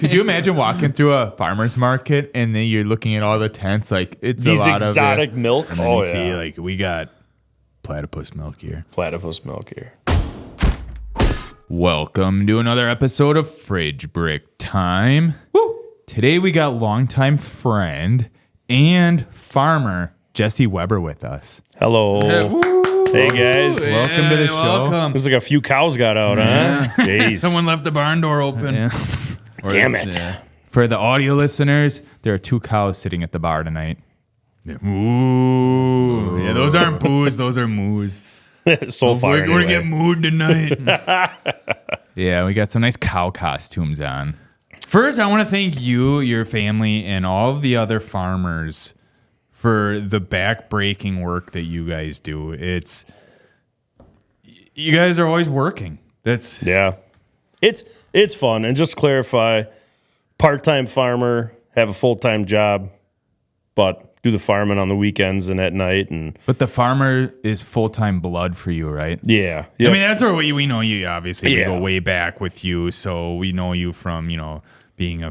Could you imagine walking through a farmer's market and then you're looking at all the tents? Like, it's These a lot exotic of milks. And then you see, like, we got platypus milk here. Platypus milk here. Welcome to another episode of Fridge Brick Time. Woo! Today we got longtime friend and farmer Jesse Weber with us. Hello. Hey, guys. Welcome to the show. Welcome. Looks like a few cows got out, huh? Jeez. Someone left the barn door open. Yeah. Damn it. For the audio listeners, there are 2 cows sitting at the bar tonight. Ooh. Yeah, those aren't poos, those are moos. So far, We're going to get anyway. mooed tonight. Yeah, we got some nice cow costumes on. First, I want to thank you, your family, and all of the other farmers for the back-breaking work that you guys do. You guys are always working. That's Yeah. It's fun. And just to clarify, part-time farmer, have a full-time job, but do the farming on the weekends and at night. And But the farmer is full-time blood for you, right? yeah. I mean, that's where we know you, obviously. We Yeah. go way back with you, so we know you from, being a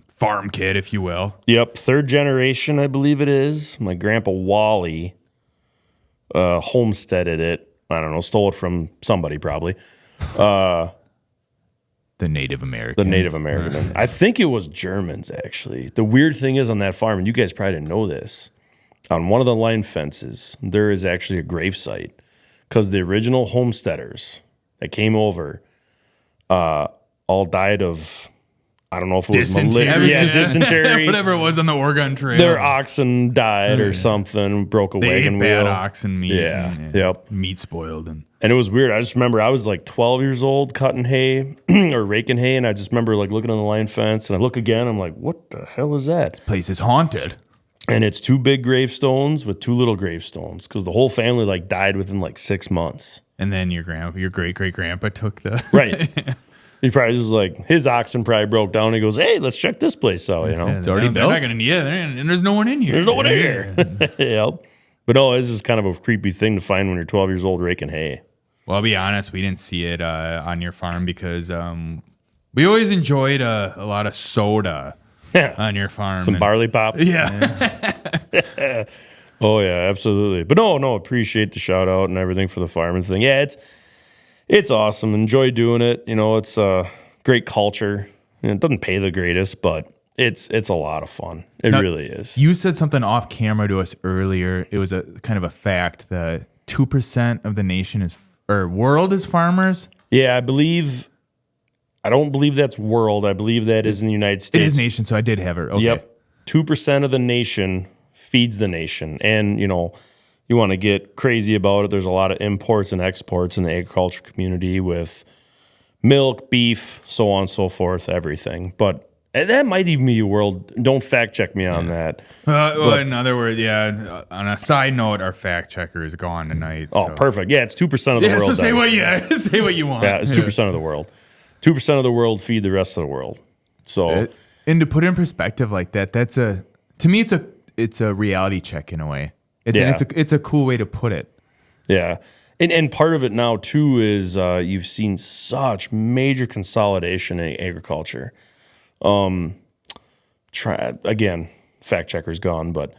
farm kid, if you will. Yep, 3rd generation, I believe it is. My grandpa Wally homesteaded it. I don't know, stole it from somebody probably. The Native Americans. The Native American. I think it was Germans, actually. The weird thing is on that farm, and you guys probably didn't know this, on one of the line fences, there is actually a grave site because the original homesteaders that came over all died of, I don't know if it was malaria. Yeah, dysentery. Whatever it was on the Oregon Trail. Their oxen died or something, broke a They wagon ate bad wheel. oxen meat. Yeah, and yep. Meat spoiled. And it was weird. I just remember I was like 12 years old cutting hay or raking hay, and I just remember like looking on the line fence, and I look again, I'm like, what the hell is that? Place is haunted. And it's 2 big gravestones with 2 little gravestones because the whole family like died within like 6 months. And then your great-great-grandpa took the... Right. He probably just like, his oxen probably broke down. He goes, hey, let's check this place out, It's already They're built. not gonna need it, and there's no one in here. There's no one in here. Yep. But no, this is kind of a creepy thing to find when you're 12 years old raking hay. Well, I'll be honest, we didn't see it on your farm because we always enjoyed a lot of soda on your farm. Some barley pop. Yeah. Oh, yeah, absolutely. But no, appreciate the shout out and everything for the farming thing. Yeah, it's awesome. Enjoy doing it. It's a great culture. It doesn't pay the greatest, but it's a lot of fun. It really is. You said something off camera to us earlier. It was a kind of a fact that 2% of the nation world is farmers. Yeah, I don't believe that's world. I believe that is in the United States. It is nation, so I did have it. Okay. Yep. 2% of the nation feeds the nation. And, you want to get crazy about it. There's a lot of imports and exports in the agriculture community with milk, beef, so on and so forth, everything. But that might even be a world. Don't fact check me on that. Well, in other words, yeah. On a side note, our fact checker is gone tonight. Oh, so. perfect. Yeah, it's 2% of the world. So say what you want. Yeah, it's 2% of the world. 2% of the world feed the rest of the world. So, and to put it in perspective like that, to me, it's a reality check in a way. It's a cool way to put it. yeah. And part of it now, too, is you've seen such major consolidation in agriculture. Again, fact checker's gone, but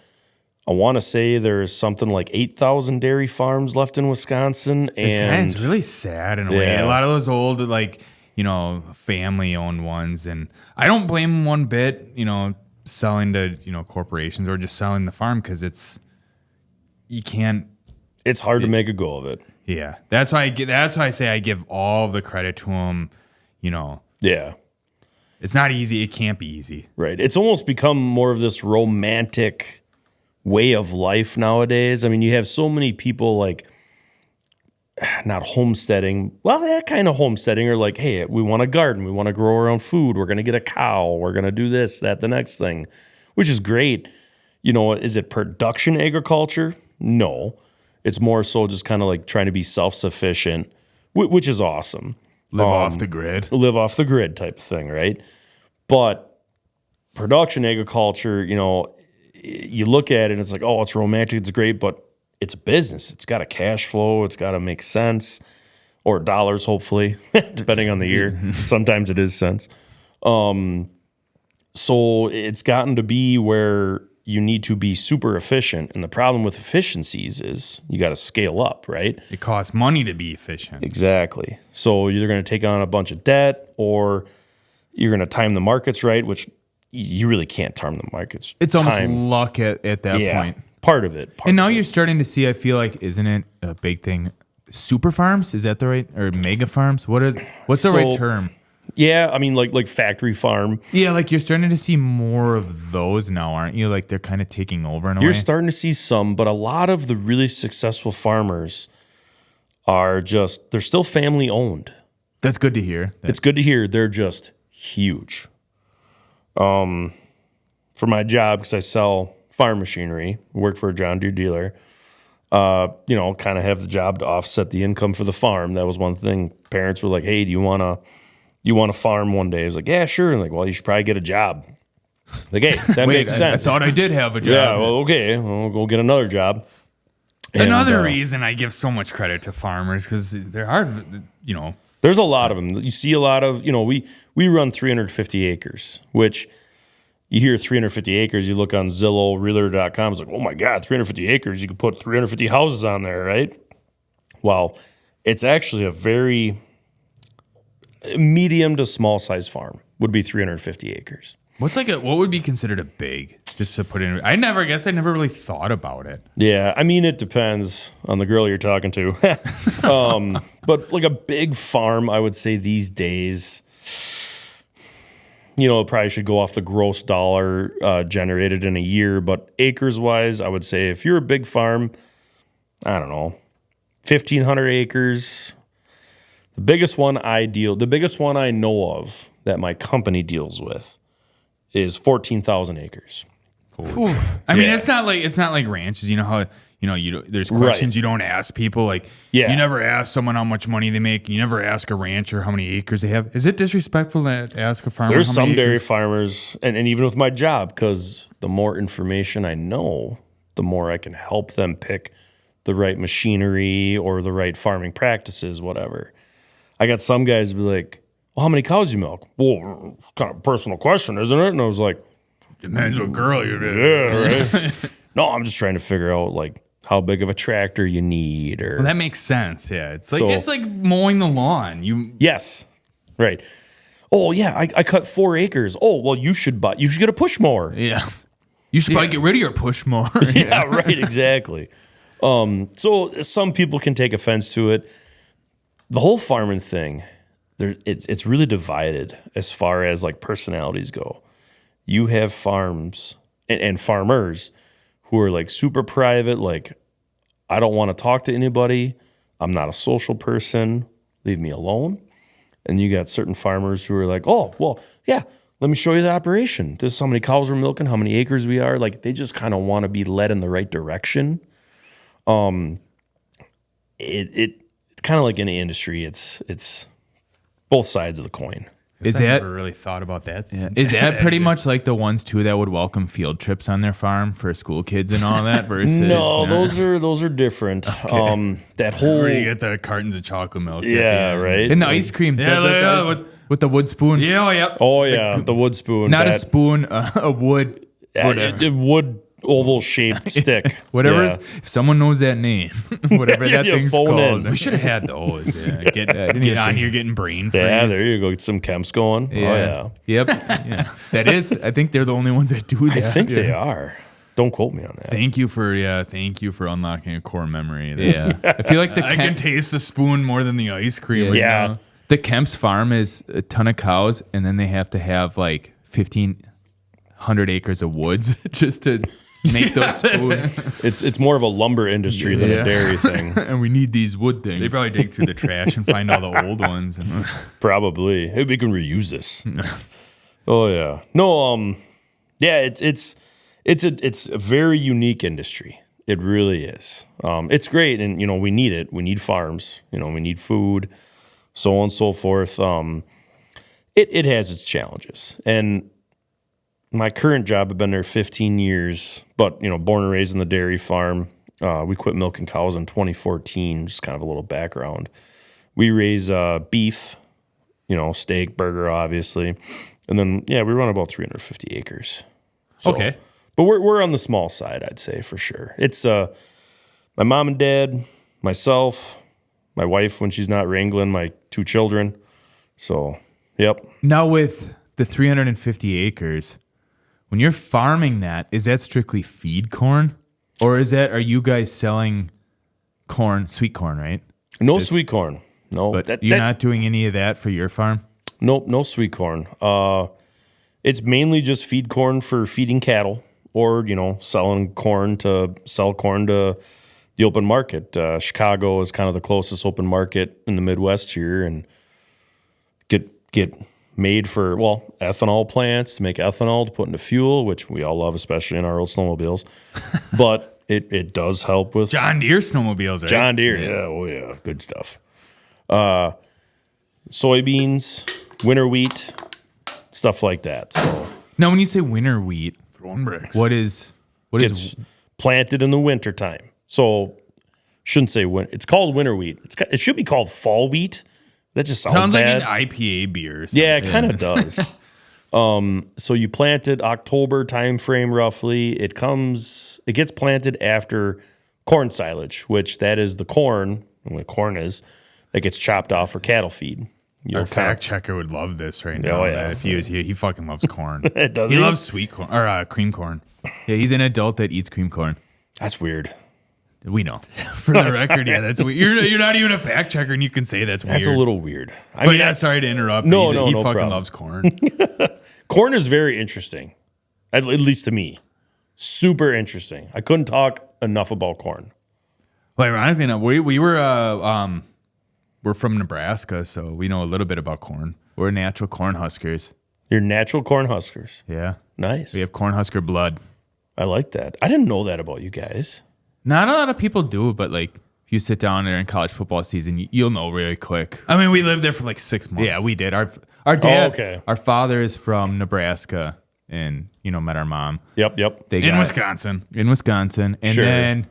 I want to say there's something like 8,000 dairy farms left in Wisconsin. And It's really sad in a way. A lot of those old, family-owned ones. And I don't blame them one bit, selling to, corporations or just selling the farm because it's hard to make a go of it. Yeah. That's why I say I give all the credit to them, Yeah. It's not easy. It can't be easy. Right. It's almost become more of this romantic way of life nowadays. I mean, you have so many people not homesteading. Well, yeah, kind of homesteading or hey, we want a garden. We want to grow our own food. We're going to get a cow. We're going to do this, that, the next thing, which is great. Is it production agriculture? No. It's more so just kind of trying to be self-sufficient, which is awesome. Live off the grid. Live off the grid type of thing, right? But production agriculture, you look at it and it's oh, it's romantic, it's great, but it's a business. It's got a cash flow. It's got to make sense, or dollars, hopefully, depending on the year. Sometimes it is cents. So it's gotten to be where you need to be super efficient. And the problem with efficiencies is you got to scale up, right? It costs money to be efficient. Exactly. So you're going to take on a bunch of debt, or you're going to time the markets right, which you really can't time the markets. It's almost luck at that point. Part of it. And now you're starting to see, I feel like, isn't it a big thing? Super farms? Is that the right, or mega farms? What's the right term? Yeah, I mean, like factory farm. Yeah, like you're starting to see more of those now, aren't you? Like they're kind of taking over in a way. You're starting to see some, but a lot of the really successful farmers are they're still family owned. That's good to hear. It's good to hear. They're just huge. For my job, because I sell farm machinery, work for a John Deere dealer, kind of have the job to offset the income for the farm. That was one thing. Parents were like, hey, do you want to farm one day? I was like, yeah, sure. And like, well, you should probably get a job. Like, hey, that makes sense. I thought I did have a job. Yeah, well, okay. I'll go get another job. Another reason I give so much credit to farmers, because there are, there's a lot of them. You see a lot of, we run 350 acres, which you hear 350 acres, you look on Zillow, Realtor.com, it's like, oh my God, 350 acres, you could put 350 houses on there, right? Well, it's actually a very medium to small size farm would be 350 acres. What would be considered a big, just to put in? I never really thought about it. Yeah, I mean, it depends on the girl you're talking to. But like a big farm, I would say these days, it probably should go off the gross dollar generated in a year. But acres wise, I would say if you're a big farm, I don't know, 1,500 acres. The biggest one I know of that my company deals with is 14,000 acres. I mean, it's not like ranches. You know how there's questions you don't ask people. Like, you never ask someone how much money they make. You never ask a rancher how many acres they have. Is it disrespectful to ask a farmer? There's some dairy farmers, and even with my job, because the more information I know, the more I can help them pick the right machinery or the right farming practices, whatever. I got some guys be like, well, how many cows you milk? Well, it's kind of a personal question, isn't it? And I was like, depends what girl you're with. Yeah, right. No, I'm just trying to figure out like how big of a tractor you need, or that makes sense. Yeah, it's like mowing the lawn. Yes, right. Oh yeah, I cut 4 acres. Oh well, you should get a push mower. Yeah, you should probably get rid of your push mower. Yeah, right. Exactly. So some people can take offense to it. The whole farming thing, it's really divided as far as like personalities go. You have farms and farmers who are like super private, like, I don't want to talk to anybody. I'm not a social person. Leave me alone. And you got certain farmers who are like, oh, well, yeah, let me show you the operation. This is how many cows we're milking, how many acres we are. Like, they just kind of want to be led in the right direction. It's kind of like any industry. It's both sides of the coin. I never really thought about that. Yeah. Is that pretty much like the ones too that would welcome field trips on their farm for school kids and all that? Versus no, those are different. Okay. That whole where you get the cartons of chocolate milk. Yeah, right. And the ice cream. With the wood spoon. Yeah. Oh yeah, the wood spoon. Not a spoon, a wood. Wood oval shaped stick. Whatever. Yeah. If someone knows that name, whatever that thing's called, we should have had those. Yeah. Get on here getting brain freeze. Yeah, there you go. Get some Kemps going. Yeah. Oh yeah. Yep. Yeah. That is. I think they're the only ones that do that. I think they are. Don't quote me on that. Thank you for unlocking a core memory. Yeah. I feel like I can taste the spoon more than the ice cream. Yeah. Now. The Kemp's farm is a ton of cows, and then they have to have like 1,500 acres of woods just to make those spoons. It's more of a lumber industry than a dairy thing. And we need these wood things. They probably dig through the trash and find all the old ones. And probably. Hey, we can reuse this. Oh yeah. No. Yeah. It's a very unique industry. It really is. It's great, and we need it. We need farms. We need food, so on and so forth. It has its challenges, and my current job, I've been there 15 years, but, born and raised in the dairy farm. We quit milking cows in 2014, just kind of a little background. We raise beef, steak, burger, obviously. And then, we run about 350 acres. So, Okay. But we're on the small side, I'd say, for sure. It's my mom and dad, myself, my wife when she's not wrangling, my 2 children. So, yep. Now with the 350 acres, when you're farming that, is that strictly feed corn? Or are you guys selling corn, sweet corn, right? No sweet corn. No. But you're not doing any of that for your farm? Nope, no sweet corn. It's mainly just feed corn for feeding cattle or, selling corn to sell corn to the open market. Chicago is kind of the closest open market in the Midwest here and get made for, ethanol plants to make ethanol to put into fuel, which we all love, especially in our old snowmobiles. But it does help with John Deere snowmobiles, right? John Deere. Yeah, oh yeah, good stuff. Soybeans, winter wheat, stuff like that. So Now, when you say winter wheat, Throwing bricks. what is it's planted in the wintertime. So shouldn't say it's called winter wheat. It should be called fall wheat. That just sounds like bad. an IPA beer or something. Yeah, it kind of does. So you plant it October time frame roughly. It gets planted after corn silage, which that is the corn, and what corn is, that gets chopped off for cattle feed. Our fact checker would love this right now. Oh, yeah. If he was here, he fucking loves corn. Does he he? loves sweet corn or cream corn. Yeah, he's an adult that eats cream corn. That's weird. We know. For the record, yeah, that's weird. You're not even a fact checker, and you can say that's weird. That's a little weird. But yeah, sorry to interrupt. No, but no, he no fucking problem. loves corn. Corn is very interesting, at least to me. Super interesting. I couldn't talk enough about corn. Well, ironically enough, we're from Nebraska, so we know a little bit about corn. We're natural Cornhuskers. You're natural Cornhuskers. Yeah, Nice. we have Cornhusker blood. I like that. I didn't know that about you guys. Not a lot of people do, but like if you sit down there in college football season, you'll know really quick. I mean, we lived there for like 6 months. Yeah, we did. Our dad, okay. Our father is from Nebraska, and met our mom. Yep. In Wisconsin. and Sure. then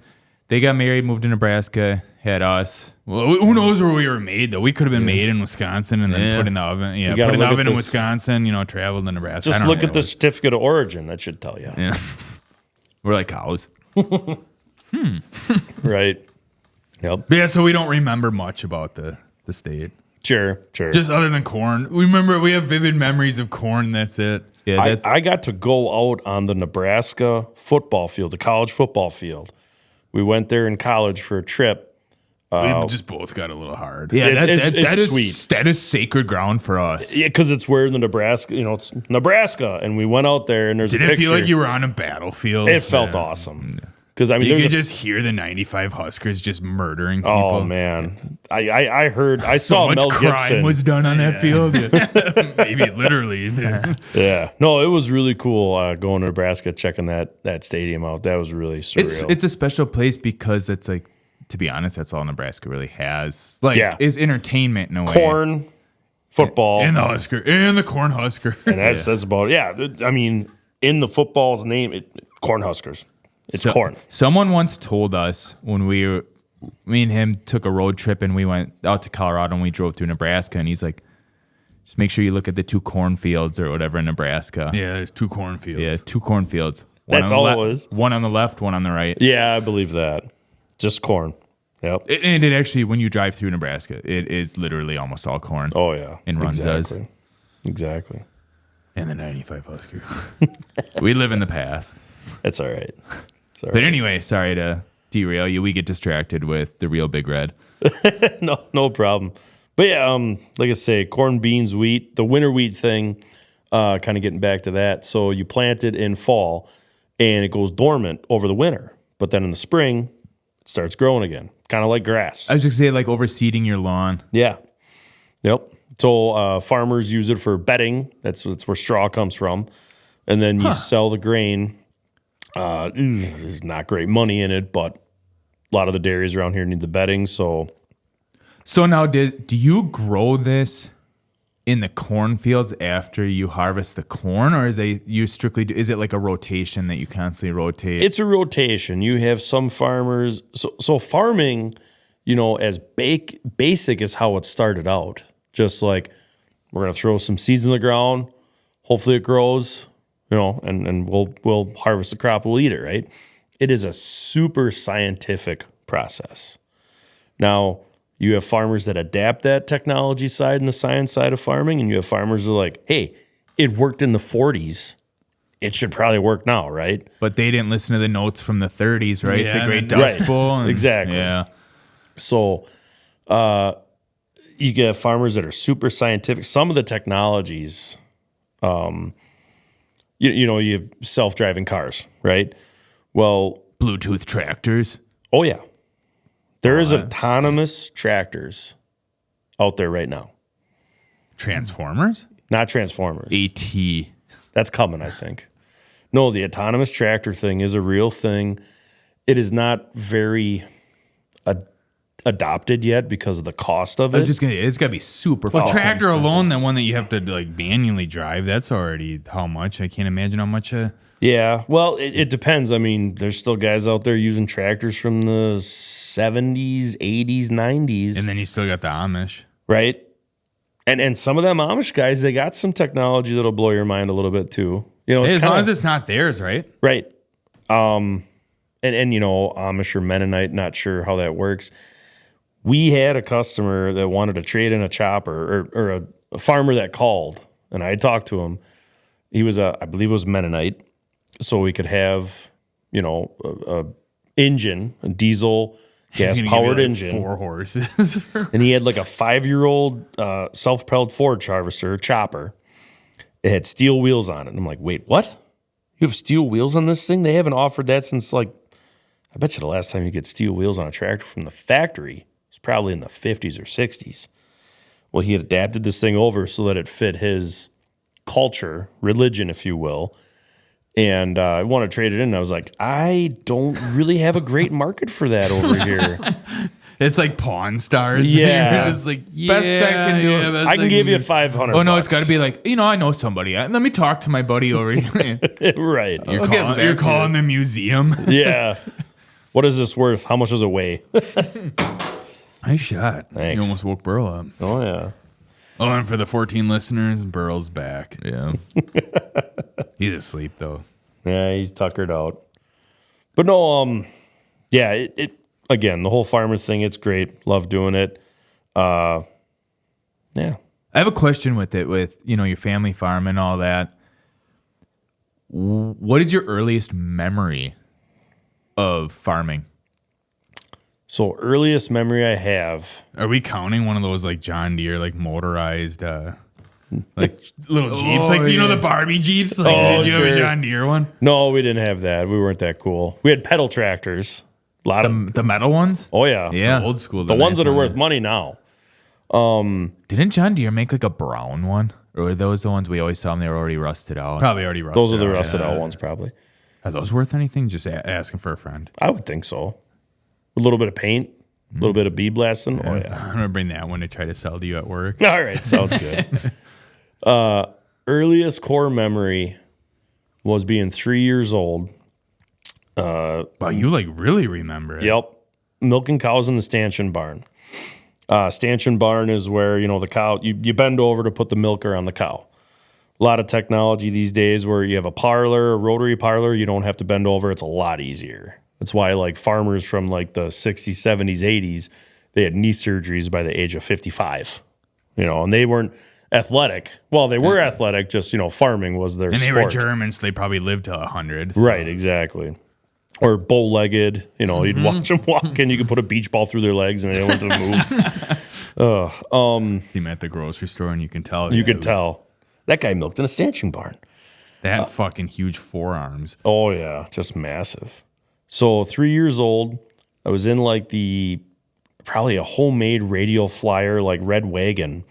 they got married, moved to Nebraska, had us. Well, who knows where we were made, though? We could have been made in Wisconsin and then put in the oven. Yeah, gotta put in the look at oven in this- Wisconsin, traveled to Nebraska. Just I don't look know at the certificate of origin. That should tell you. Yeah, we're like cows. Right. Yep. Yeah, so we don't remember much about the state. Sure. Just other than corn. We have vivid memories of corn, that's it. Yeah, I got to go out on the Nebraska football field, the college football field. We went there in college for a trip. We just both got a little hard. yeah, it's that is sweet. That is sacred ground for us. Yeah, because it's where the Nebraska, it's Nebraska. And we went out there and there's Did a it picture. feel like you were on a battlefield? It felt awesome. Because, You there's could just hear the 95 Huskers just murdering people. oh, man. I heard, I So saw much Mel crime Gibson. Was done on that field. Maybe literally. Yeah. No, it was really cool going to Nebraska, checking that stadium out. That was really surreal. It's a special place because it's like, to be honest, that's all Nebraska really has. Like, Yeah. is entertainment in a way. corn, football. And the Husker. And the Cornhusker. And that's about, I mean, in the football's name, Cornhuskers. It's corn. Someone once told us when me and him took a road trip and we went out to Colorado and we drove through Nebraska, and he's like, just make sure you look at the 2 cornfields or whatever in Nebraska. Yeah, there's 2 cornfields. Yeah, 2 cornfields. That's all it was? One on the left, one on the right. Yeah, I believe that. Just corn. Yep. And it actually, when you drive through Nebraska, it is literally almost all corn. Oh, yeah. And runs us. Exactly. And the 95 Husker. We live in the past. That's all right. It's all But right. anyway, sorry to derail you. We get distracted with the real Big Red. No problem. But yeah, like I say, corn, beans, wheat, the winter wheat thing, kind of getting back to that. So you plant it in fall and it goes dormant over the winter. But then in the spring, it starts growing again, kind of like grass. I was just say like overseeding your lawn. Yeah. Yep. So farmers use it for bedding. That's where straw comes from. And then you sell the grain. There's not great money in it, but a lot of the dairies around here need the bedding. So now, do you grow this in the cornfields after you harvest the corn, or is it like a rotation that you constantly rotate? it's a rotation. You have some farmers. So farming, as basic as how it started out. Just like we're going to throw some seeds in the ground, Hopefully it grows, and we'll harvest the crop, we'll eat it, right? It is a super scientific process. Now, you have farmers that adapt that technology side and the science side of farming, and you have farmers that are like, hey, it worked in the 40s. It should probably work now, right? But they didn't listen to the notes from the 30s, right? Yeah, the Great Dust right. Bowl. Exactly. Yeah. So you get farmers that are super scientific. Some of the technologies, you have self-driving cars, right? Well, Bluetooth tractors. oh yeah. There is autonomous tractors out there right now. Transformers? Not Transformers. AT. That's coming, I think. No, the autonomous tractor thing is a real thing. It is not very adopted yet because of the cost of it. It's got to be super Well, fucking tractor expensive. alone, the one that you have to like manually drive, that's already how much? I can't imagine how much. Yeah, well, it depends. I mean, there's still guys out there using tractors from the 70s, 80s, 90s. And then you still got the Amish. Right? And some of them Amish guys, they got some technology that'll blow your mind a little bit too. It's As long kinda, as it's not theirs, right? right. And Amish or Mennonite, not sure how that works. We had a customer that wanted to trade in a chopper or a farmer that called, and I talked to him. He was I believe it was Mennonite, so we could have, a engine, a diesel gas powered engine. 4 horses. And he had like a 5-year-old self-propelled forage harvester chopper. It had steel wheels on it. And I'm like, wait, what? You have steel wheels on this thing? They haven't offered that since I bet you the last time you get steel wheels on a tractor from the factory was probably in the 50s or 60s. Well, he had adapted this thing over so that it fit his culture, religion, if you will. And I want to trade it in. And I was like, I don't really have a great market for that over here. It's like Pawn Stars. Yeah. You're just like, best I can do. I can give you 500. Oh, no, it's got to be like, I know somebody. Let me talk to my buddy over here. Right. You're calling the museum. Yeah. What is this worth? How much does it weigh? Nice shot. Thanks. You almost woke Burl up. Oh, yeah. Oh, and for the 14 listeners, Burl's back. Yeah. He's asleep, though. Yeah, he's tuckered out. But no, yeah, it again, the whole farmer thing, it's great. Love doing it. Yeah. I have a question with it, with, your family farm and all that. What is your earliest memory of farming? So earliest memory I have. Are we counting one of those like John Deere, like motorized, like little Jeeps? Like, the Barbie Jeeps? Like, Oh, did you have a sure. John Deere one? No, we didn't have that. We weren't that cool. We had pedal tractors. A lot of. The metal ones? Oh yeah. Yeah. Old school. The ones that are worth money now. Didn't John Deere make like a brown one? Or were those the ones we always saw them? They were already rusted out. Probably already rusted. Those are the out, rusted yeah. out ones, probably. Are those worth anything? Just asking for a friend. I would think so. A little bit of paint, a little bit of bee blasting. Oh yeah. I'm gonna bring that one to try to sell to you at work. All right, sounds good. Earliest core memory was being 3 years old. Wow, you like really remember it. Yep. Milking cows in the stanchion barn. Stanchion barn is where, the cow, you bend over to put the milker on the cow. A lot of technology these days where you have a parlor, a rotary parlor, you don't have to bend over. It's a lot easier. That's why like farmers from like the 60s, 70s, 80s, they had knee surgeries by the age of 55, and they weren't athletic. Well, they were athletic, just, farming was their And they sport. were Germans, so they probably lived to 100. So. Right, exactly. Or bow-legged, you'd watch them walk and you could put a beach ball through their legs and they don't want to move. See them at the grocery store and you can tell. You it could was tell. That guy milked in a stanchion barn. That fucking huge forearms. Oh, yeah, just massive. So 3 years old, I was in like probably a homemade radial flyer, like red wagon,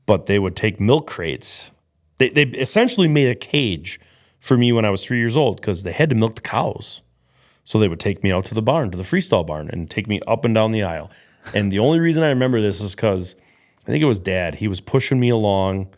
but they would take milk crates. They essentially made a cage for me when I was 3 years old because they had to milk the cows. So they would take me out to the barn, to the freestall barn, and take me up and down the aisle. And the only reason I remember this is because I think it was Dad. He was pushing me along,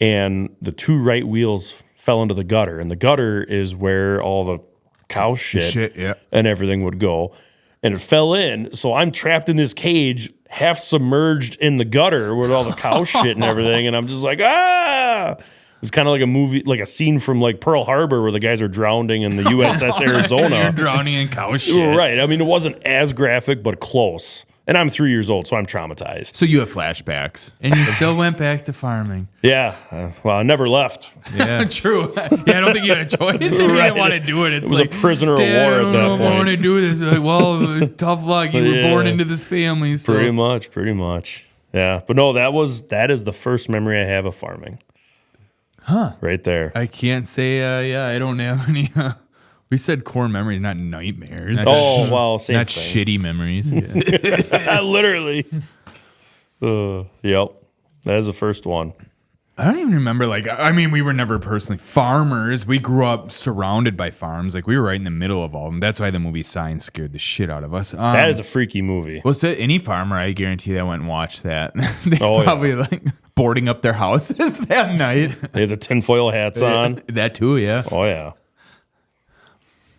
and the two right wheels fell into the gutter. And the gutter is where all the cow shit yeah. and everything would go. And it fell in. So I'm trapped in this cage, half submerged in the gutter with all the cow shit and everything. And I'm just like, ah! It's kind of like a movie, like a scene from like Pearl Harbor where the guys are drowning in the USS Arizona. You're drowning in cow shit. Right. I mean, it wasn't as graphic, but close. And I'm 3 years old, so I'm traumatized. So you have flashbacks, and you still went back to farming. Yeah. Well, I never left. Yeah, true. Yeah, I don't think you had a choice. If you didn't want to do it, It was a prisoner of war at that I don't want to point. do this. Like, well, it's tough luck. You were born into this family. So. Pretty much. Yeah. But no, that is the first memory I have of farming. Huh. Right there. I can't say, yeah, I don't have any. We said core memories, not nightmares. Oh, well, same not thing. shitty memories. Yeah. Literally. Yep. That is the first one. I don't even remember, like, I mean, we were never personally farmers. We grew up surrounded by farms. Like, we were right in the middle of all of them. That's why the movie Sign scared the shit out of us. That is a freaky movie. Was it any farmer? I guarantee that went and watched that. They Oh, probably like boarding up their houses that night. They had the tinfoil hats on. That too, yeah. Oh, yeah.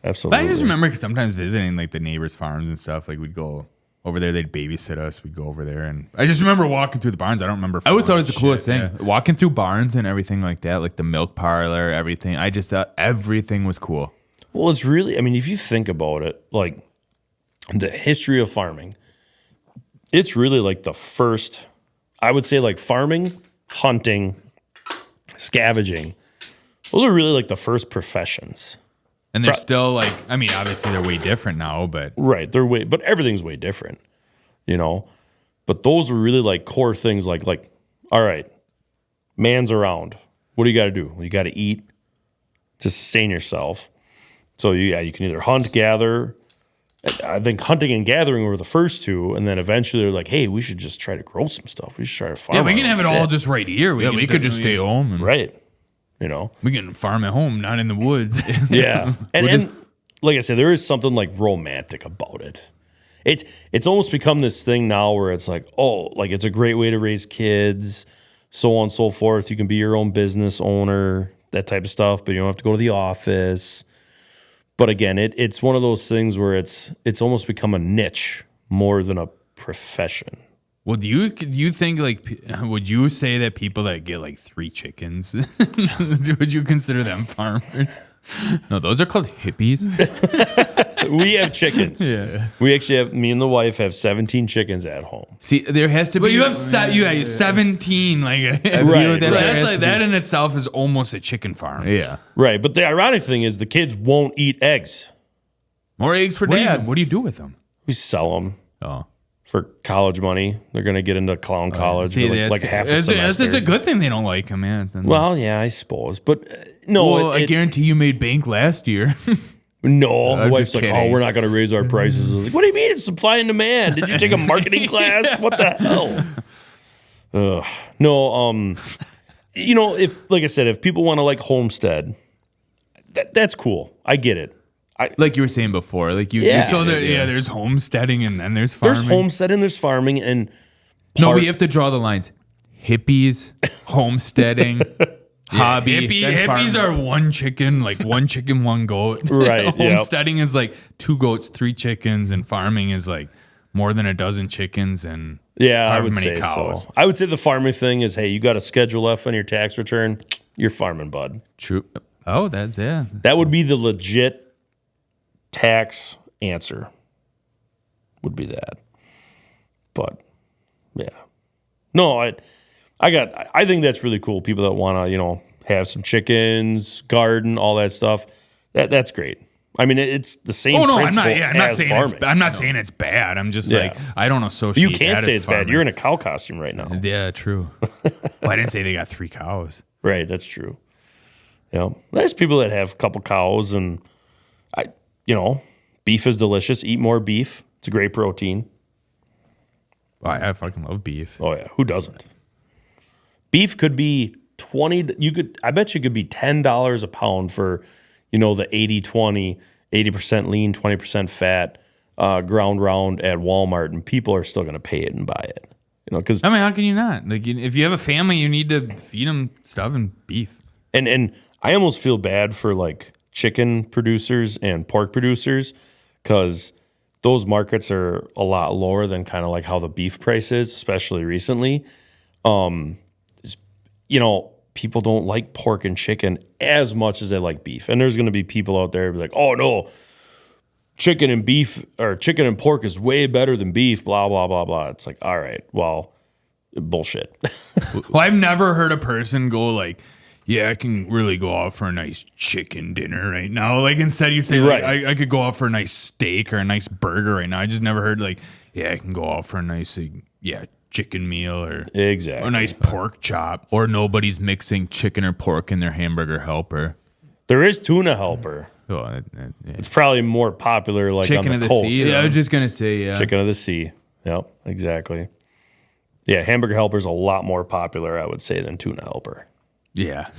Absolutely. But I just remember sometimes visiting like the neighbors' farms and stuff. Like we'd go over there, they'd babysit us. We'd go over there, and I just remember walking through the barns. I don't remember. I always thought it was the coolest thing, walking through barns and everything like that, like the milk parlor, everything. I just thought everything was cool. Well, it's really, I mean, if you think about it, like the history of farming, it's really like the first, I would say like farming, hunting, scavenging. Those are really like the first professions. And they're still like, I mean, obviously they're way different now, but Right. But everything's way different, you know? But those were really like core things like, all right, man's around. What do you got to do? Well, you got to eat to sustain yourself. So you can either hunt, gather. I think hunting and gathering were the first two, and then eventually they're like, hey, we should just try to grow some stuff. We should try to farm. yeah, we can our have it own all shit. just right here. We could just stay home. And Right. You know? We can farm at home, not in the woods. Yeah. And like I said, there is something like romantic about it. It's almost become this thing now where it's like, oh, like it's a great way to raise kids, so on and so forth. You can be your own business owner, that type of stuff, but you don't have to go to the office. But again, it's one of those things where it's almost become a niche more than a profession. Well, do you think like would you say that people that get like 3 chickens would you consider them farmers? No, those are called hippies. We have chickens. Yeah. We actually have, me and the wife have 17 chickens at home. See, there has to be. But you have 17. Like, Right, that's like that in itself is almost a chicken farm. Yeah. Right. But the ironic thing is the kids won't eat eggs. More eggs for dad. What do you do with them? We sell them. Oh. For college money. They're going to get into clown college See, for like half a semester. It's a good thing they don't like them, man. Well, yeah, I suppose. But no. Well, I guarantee you made bank last year. No. My I'm wife's just like, kidding. oh, we're not going to raise our prices. I was like, what do you mean it's supply and demand? Did you take a marketing class? What the hell? No, you know, if, like I said, if people want to like homestead, that's cool. I get it. Like you were saying before, like you. Yeah. So there's homesteading and then there's farming. There's homesteading, there's farming, and No, we have to draw the lines. Hippies, homesteading, hobby. Hippies are 1 chicken, like 1 chicken, 1 goat. Right, yep. Homesteading is like 2 goats, 3 chickens, and farming is like more than a dozen chickens and yeah, I however would many say cows. so. I would say the farming thing is, hey, you got a schedule left on your tax return, you're farming, bud. True. Oh, that's yeah. That would be the legit tax answer. Would be that. But yeah. No, I think that's really cool. People that want to, you know, have some chickens, garden, all that stuff. That's great. I mean, it's the same. Oh no, principle I'm not as saying farming. I'm not saying it's bad. I'm just like I don't associate. You can't that say as it's farming. bad. You're in a cow costume right now. Yeah, true. Well, I didn't say they got 3 cows. Right, that's true. Yeah, there's people that have a couple cows, and beef is delicious. Eat more beef. It's a great protein. Well, I fucking love beef. Oh yeah, who doesn't? Beef could be I bet you could be $10 a pound for, the 80-20, 80% lean, 20% fat, ground round at Walmart, and people are still going to pay it and buy it. Because I mean, how can you not? Like, if you have a family, you need to feed them stuff and beef. and I almost feel bad for like chicken producers and pork producers, because those markets are a lot lower than kind of like how the beef price is, especially recently. people don't like pork and chicken as much as they like beef. And there's going to be people out there who be like, oh, no, chicken and beef or chicken and pork is way better than beef, blah, blah, blah, blah. It's like, all right, well, bullshit. Well, I've never heard a person go like, yeah, I can really go out for a nice chicken dinner right now. Like instead you say, like, Right. I could go out for a nice steak or a nice burger right now. I just never heard like, yeah, I can go out for a nice, chicken meal or Exactly. a nice pork chop. Or nobody's mixing chicken or pork in their hamburger helper. There is tuna helper. Oh, It's probably more popular like Chicken on of the the coast. sea. yeah, I was just gonna say, yeah. Chicken of the sea. Yep, exactly. Yeah, hamburger helper is a lot more popular, I would say, than tuna helper. Yeah.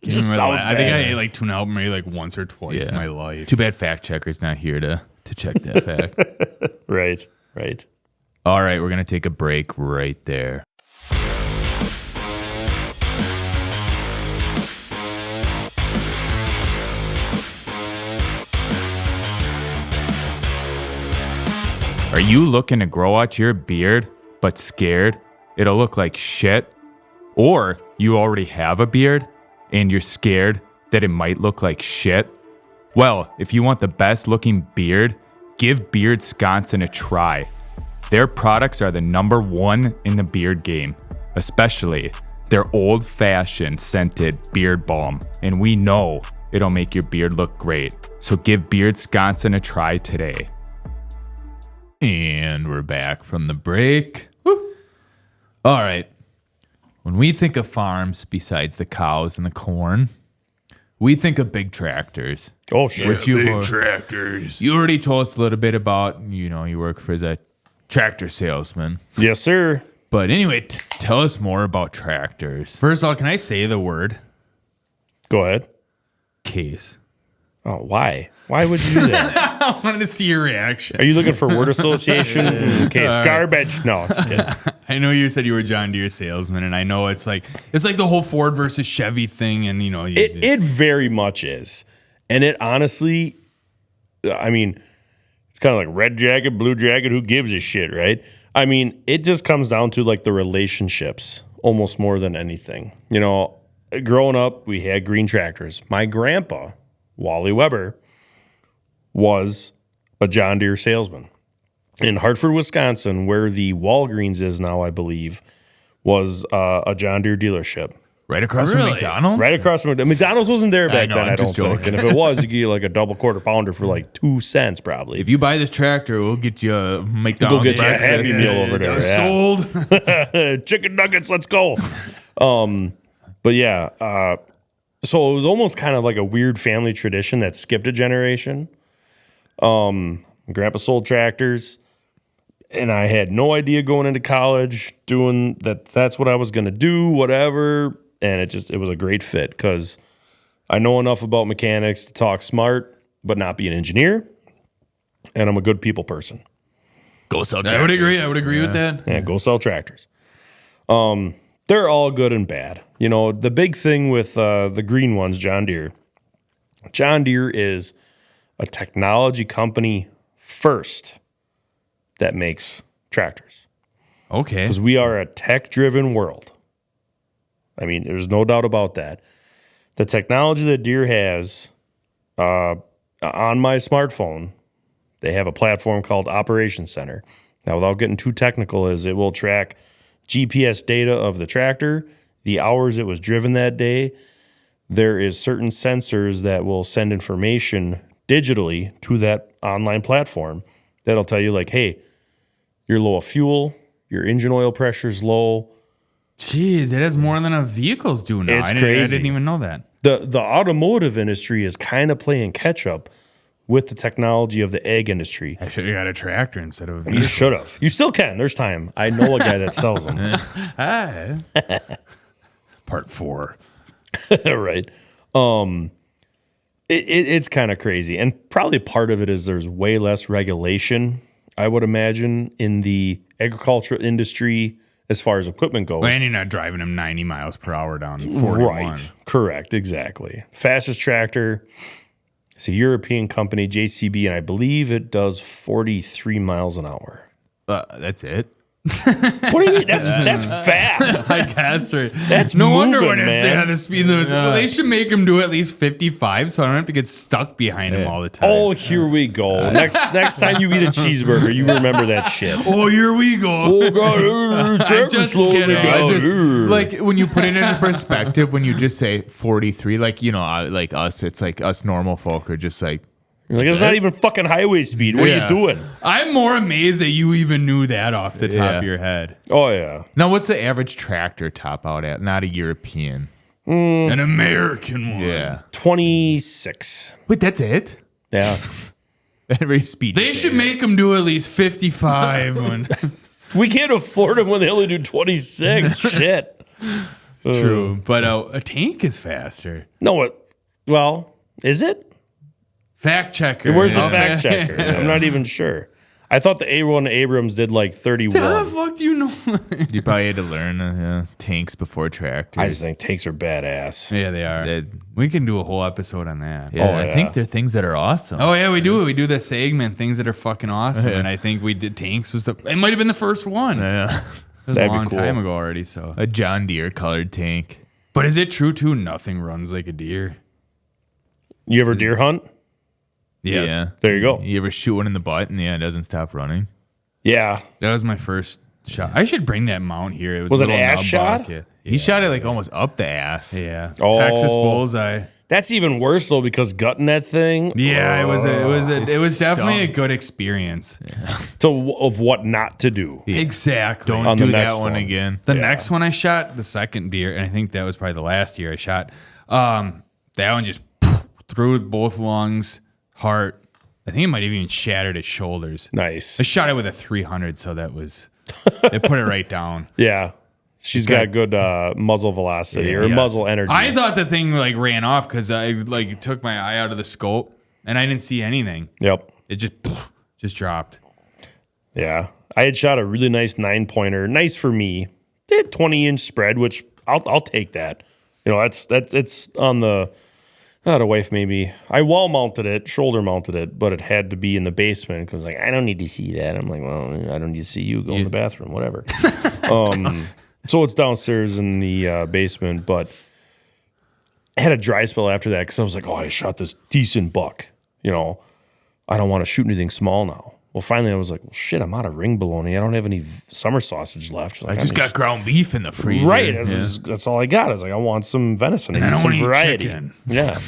Just sounds I think I bad. ate like tuna helper maybe like once or twice in my life. Too bad fact checker's not here to check that fact. Right. All right, we're gonna take a break right there. Are you looking to grow out your beard, but scared it'll look like shit? Or you already have a beard and you're scared that it might look like shit? Well, if you want the best looking beard, give Beard Wisconsin a try. Their products are the #1 in the beard game, especially their old-fashioned scented beard balm, and we know it'll make your beard look great. So give Beard Wisconsin a try today. And we're back from the break. Woo. All right. When we think of farms, besides the cows and the corn, we think of big tractors. Oh, sure. Which you Big tractors. You already told us a little bit about, you work for as a tractor salesman. Yes, sir. But anyway, tell us more about tractors. First of all, can I say the word Go ahead. case? Oh, why? Why would you do that? I wanted to see your reaction. Are you looking for word association in case garbage? No, it's kidding. I know you said you were a John Deere salesman, and I know it's like the whole Ford versus Chevy thing, and It very much is. And it honestly, I mean, it's kind of like red jacket, blue jacket, who gives a shit, right? I mean, it just comes down to like the relationships almost more than anything. Growing up, we had green tractors. My grandpa, Wally Weber, was a John Deere salesman. In Hartford, Wisconsin, where the Walgreens is now, I believe, was a John Deere dealership. Right across from Really? McDonald's? Right across from McDonald's wasn't there back know, then, I'm I don't just think. joking. And if it was, you get like a double quarter pounder for like 2 cents probably. If you buy this tractor, we'll get you a McDonald's get you a breakfast. Happy Meal over there, yeah. Sold. Chicken nuggets, let's go. But yeah, so it was almost kind of like a weird family tradition that skipped a generation. Grandpa sold tractors, and I had no idea going into college doing that. That's what I was going to do, whatever. And it was a great fit because I know enough about mechanics to talk smart, but not be an engineer. And I'm a good people person. Go sell tractors. I would agree with that. Yeah, go sell tractors. They're all good and bad. The big thing with the green ones, John Deere is a technology company first that makes tractors. Okay. Because we are a tech-driven world. I mean, there's no doubt about that. The technology that Deere has on my smartphone, they have a platform called Operations Center. Now, without getting too technical, it will track GPS data of the tractor, the hours it was driven that day. There is certain sensors that will send information digitally to that online platform that'll tell you like, hey, you're low of fuel, your engine oil pressure's low. Jeez, it has more than vehicles do now. It's I crazy. didn't even know that. The automotive industry is kind of playing catch up with the technology of the ag industry. I should have got a tractor instead of a You vehicle. should have. You still can. There's time. I know a guy that sells them. Part 4. Right. It's kind of crazy. And probably part of it is there's way less regulation, I would imagine, in the agricultural industry as far as equipment goes. And you're not driving them 90 miles per hour down 41. Right. Correct. Exactly. Fastest tractor. It's a European company, JCB, and I believe it does 43 miles an hour. That's it? What do you mean? That's fast. I guess right. That's no wonder moving, when it's man. the speed limit. Well, they should make him do at least 55, so I don't have to get stuck behind him all the time. Oh, here we go. Next time you eat a cheeseburger, you remember that shit. Oh, here we go. Oh God, I'm just kidding. Like when you put it into perspective, when you just say 43, like like us, it's like us normal folk are just like, it's not even fucking highway speed. What are you doing? I'm more amazed that you even knew that off the top of your head. Oh yeah. now what's the average tractor top out at? Not a European. An American one. Yeah. 26. Wait, that's it? Yeah. Every speed. They should make him do at least 55. We can't afford them when they only do 26. Shit. True. But a tank is faster. No, well, is it? Fact checker. Where's the fact checker? I'm not even sure. I thought the A1 Abrams did like 31. How the fuck do you know? You probably had to learn tanks before tractors. I just think tanks are badass. Yeah, they are. We can do a whole episode on that. Yeah, Oh, I yeah. think they're things that are awesome. Oh yeah, we do. We do the segment, things that are fucking awesome. And I think we did tanks was it might have been the first one. Yeah. It was That'd a be long cool. time ago already. So, A John Deere colored tank. but is it true too? Nothing runs like a deer. You ever deer hunt? Yes. Yeah. There you go. You ever shoot one in the butt and it doesn't stop running? Yeah. That was my first shot. I should bring that mount here. It Was a it little ass nub shot? bucket. He shot it like almost up the ass. Yeah. Oh. Texas bullseye. That's even worse though because gutting that thing. Yeah, it was definitely a stunk. good experience. Of what not to do. Exactly. Don't On the do that next one one. again. The next one I shot, the second deer, and I think that was probably the last deer I shot. That one just through both lungs, heart. I think it might have even shattered his shoulders. Nice. I shot it with a 300, so that was it put it right down. Yeah. She's got good muzzle velocity or Yes. muzzle energy. I thought the thing like ran off because I like took my eye out of the scope and I didn't see anything. Yep. It just dropped. Yeah. I had shot a really nice 9-pointer. Nice for me. They had 20-inch spread, which I'll take that. You know, it's on the not a wife maybe. I wall mounted it, shoulder mounted it, but it had to be in the basement because like I don't need to see that. I'm like, well, I don't need to see you go in the bathroom, whatever. So it's downstairs in the basement, but I had a dry spell after that because I was like, oh, I shot this decent buck. You know, I don't want to shoot anything small now. Well, finally I was like, well, shit, I'm out of ring bologna. I don't have any summer sausage left. I just got ground beef in the freezer. right. Yeah. That's all I got. I was like, I want some venison. I I need don't some wanna eat variety. chicken. Yeah.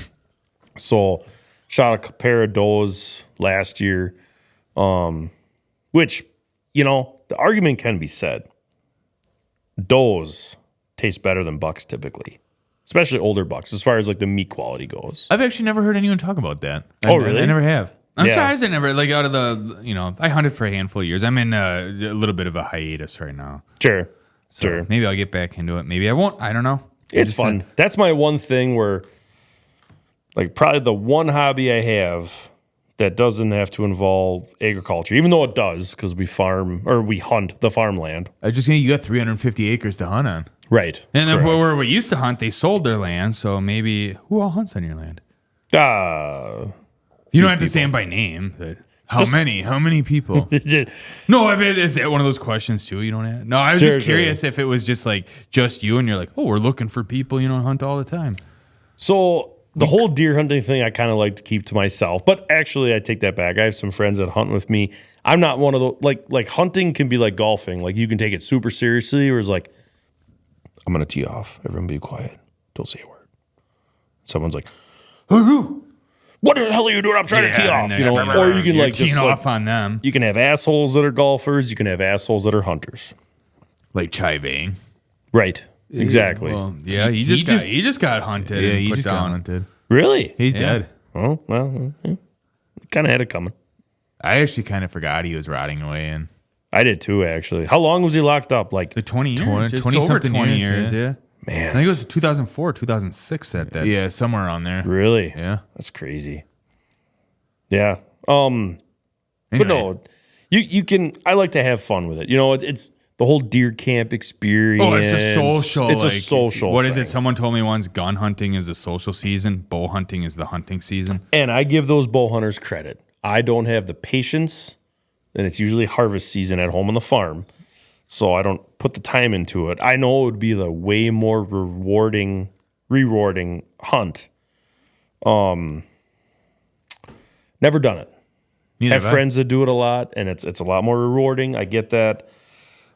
So shot a pair of does last year, which, you know, the argument can be said. Does taste better than bucks typically, especially older bucks as far as like the meat quality goes. I've actually never heard anyone talk about that. Oh, really? I never have. I'm Yeah. surprised I never like out of the I hunted for a handful of years. I'm in a little bit of a hiatus right now. Sure. So Sure. maybe I'll get back into it. Maybe I won't. I don't know. It's fun. That's my one thing where, like, probably the one hobby I have that doesn't have to involve agriculture, even though it does, because we farm or we hunt the farmland. I just you got 350 acres to hunt on. Right. And then Correct. where we used to hunt, they sold their land. So maybe who all hunts on your land? You don't have to say them by name. But How many people? no, is that one of those questions too? You don't have. No, I was just Sure. curious if it was just like just you, and you're like, oh, we're looking for people. Hunt all the time. So the whole deer hunting thing, I kind of like to keep to myself. But actually, I take that back. I have some friends that hunt with me. I'm not one of those. Like hunting can be like golfing. Like you can take it super seriously, or it's like, I'm gonna tee off. Everyone be quiet. Don't say a word. Someone's like, what the hell are you doing? I'm trying to tee off. and You know, next or thing you can you're like teeing just off like, on them. you can have assholes that are golfers. You can have assholes that are hunters. Like chiving. Right. Exactly. Well, yeah, he just got hunted. Yeah, and he put just got down. hunted. Really? He's Yeah. dead. Oh well, kind of had it coming. I actually kind of forgot he was rotting away in. I did too, actually. How long was he locked up? Like, The 20 years, 20 just 20 over something 20 years, years. Yeah, man, I think it was 2004, 2006 that. Yeah, somewhere on there. really? Yeah. That's crazy. Yeah. But Anyway, no, you can. I like to have fun with it. You know, it's the whole deer camp experience. Oh, it's a social. It's like, a social. What is thing. it? Someone told me once gun hunting is a social season, bow hunting is the hunting season. And I give those bow hunters credit. I don't have the patience, and it's usually harvest season at home on the farm. so I don't put the time into it. I know it would be the way more rewarding hunt. Never done it. Neither Have have I. friends that do it a lot, and it's a lot more rewarding. I get that.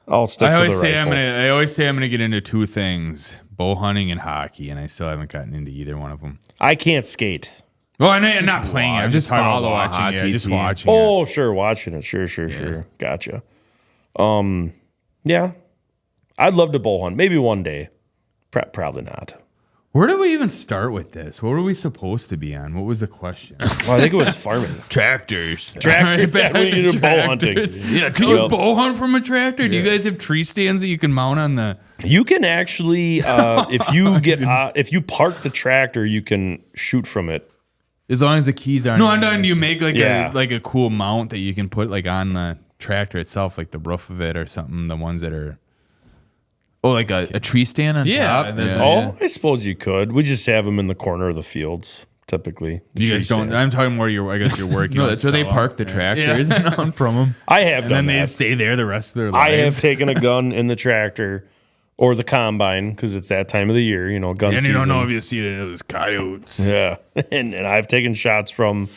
I'll stick to the rifle. I always say I'm gonna get into two things: bow hunting and hockey, and I still haven't gotten into either one of them. I can't skate. Well, I'm not playing it. I'm just talking about watching it. hockey Just team. watching it. Oh, sure, watching it. Sure. Gotcha. Yeah. I'd love to bow hunt. Maybe one day. Probably not. Where did we even start with this? What were we supposed to be on? What was the question? Well, I think it was farming. Tractors. Tractor. Back We to need a bow hunting. tractors. Yeah, can you bow hunt from a tractor? Do you guys have tree stands that you can mount on the? You can actually, if you park the tractor, you can shoot from it. As long as the keys aren't. No, I'm talking. Do you make Yeah. a cool mount that you can put like on the tractor itself, like the roof of it or something? The ones that are. Oh, like a tree stand on Yeah, top? that's- Oh, I suppose you could. We just have them in the corner of the fields, typically. You guys don't. I'm talking more. I guess you're working. No, on that's where they sell park the them. tractors and from them. I have And done then they that. stay there the rest of their I have lives. taken a gun in the tractor or the combine because it's that time of the year, gun And season. you don't know if you see it as coyotes. Yeah, and I've taken shots from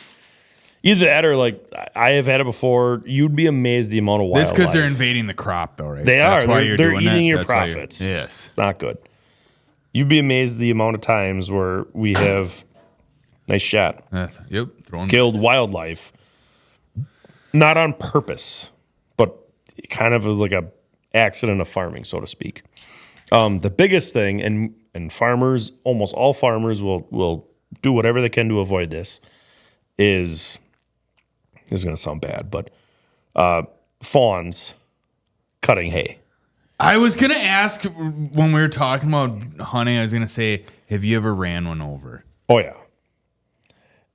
either that or I have had it before. You'd be amazed the amount of wildlife. That's because they're invading the crop, though, right? They That's are. why They're- you're they're doing eating it. your That's why you're- profits. Yes. Not good. You'd be amazed the amount of times where we have nice shot Yep. Throwing killed wildlife, not on purpose, but kind of like a accident of farming, so to speak. The biggest thing, and farmers, almost all farmers will do whatever they can to avoid this, is going to sound bad, but fawns cutting hay. I was gonna ask when we were talking about hunting. I was gonna say, have you ever ran one over? Oh yeah.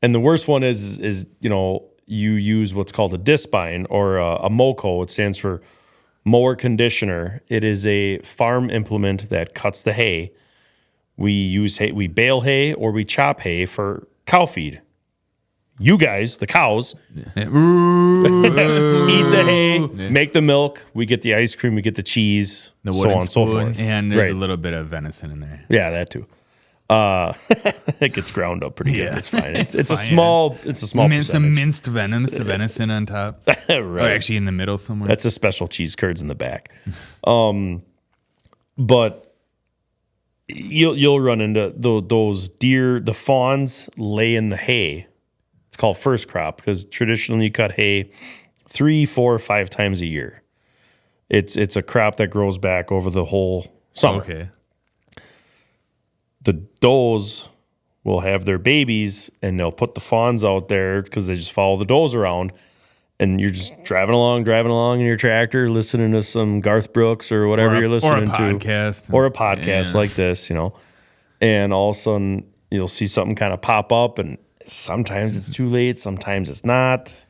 And the worst one is you use what's called a discbine or a MOCO. It stands for mower conditioner. It is a farm implement that cuts the hay. We use hay, we bale hay or we chop hay for cow feed. You guys, the cows, eat the hay, make the milk. We get the ice cream, we get the cheese, The so wooden on and so spoon. forth. And there's Right. a little bit of venison in there. Yeah, that too. It gets ground up pretty good. Yeah. It's fine. It's It's a fine. small. It's a small Some percentage. minced venison on top. Or Right. actually in the middle somewhere. That's a special cheese curds in the back. But you'll run into those deer. The fawns lay in the hay. It's called first crop because traditionally you cut hay 3, 4, 5 times a year. It's a crop that grows back over the whole summer. okay. The does will have their babies and they'll put the fawns out there because they just follow the does around. And you're just driving along in your tractor, listening to some Garth Brooks or whatever you're listening to. podcast. Or a podcast like this, And all of a sudden, you'll see something kind of pop up, and sometimes it's too late, sometimes it's not.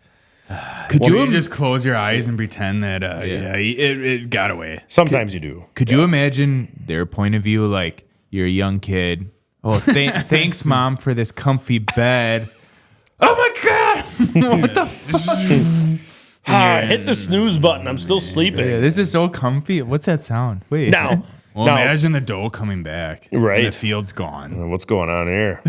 Could you just close your eyes and pretend that it got away? Sometimes you do. Could you imagine their point of view? Like, you're a young kid. Oh, thanks, Mom, for this comfy bed. Oh, my God. What the fuck? Hit the snooze button. I'm still sleeping. Yeah, this is so comfy. What's that sound? Wait. Now, Well, imagine the doe coming back. Right. And the field's gone. what's going on here?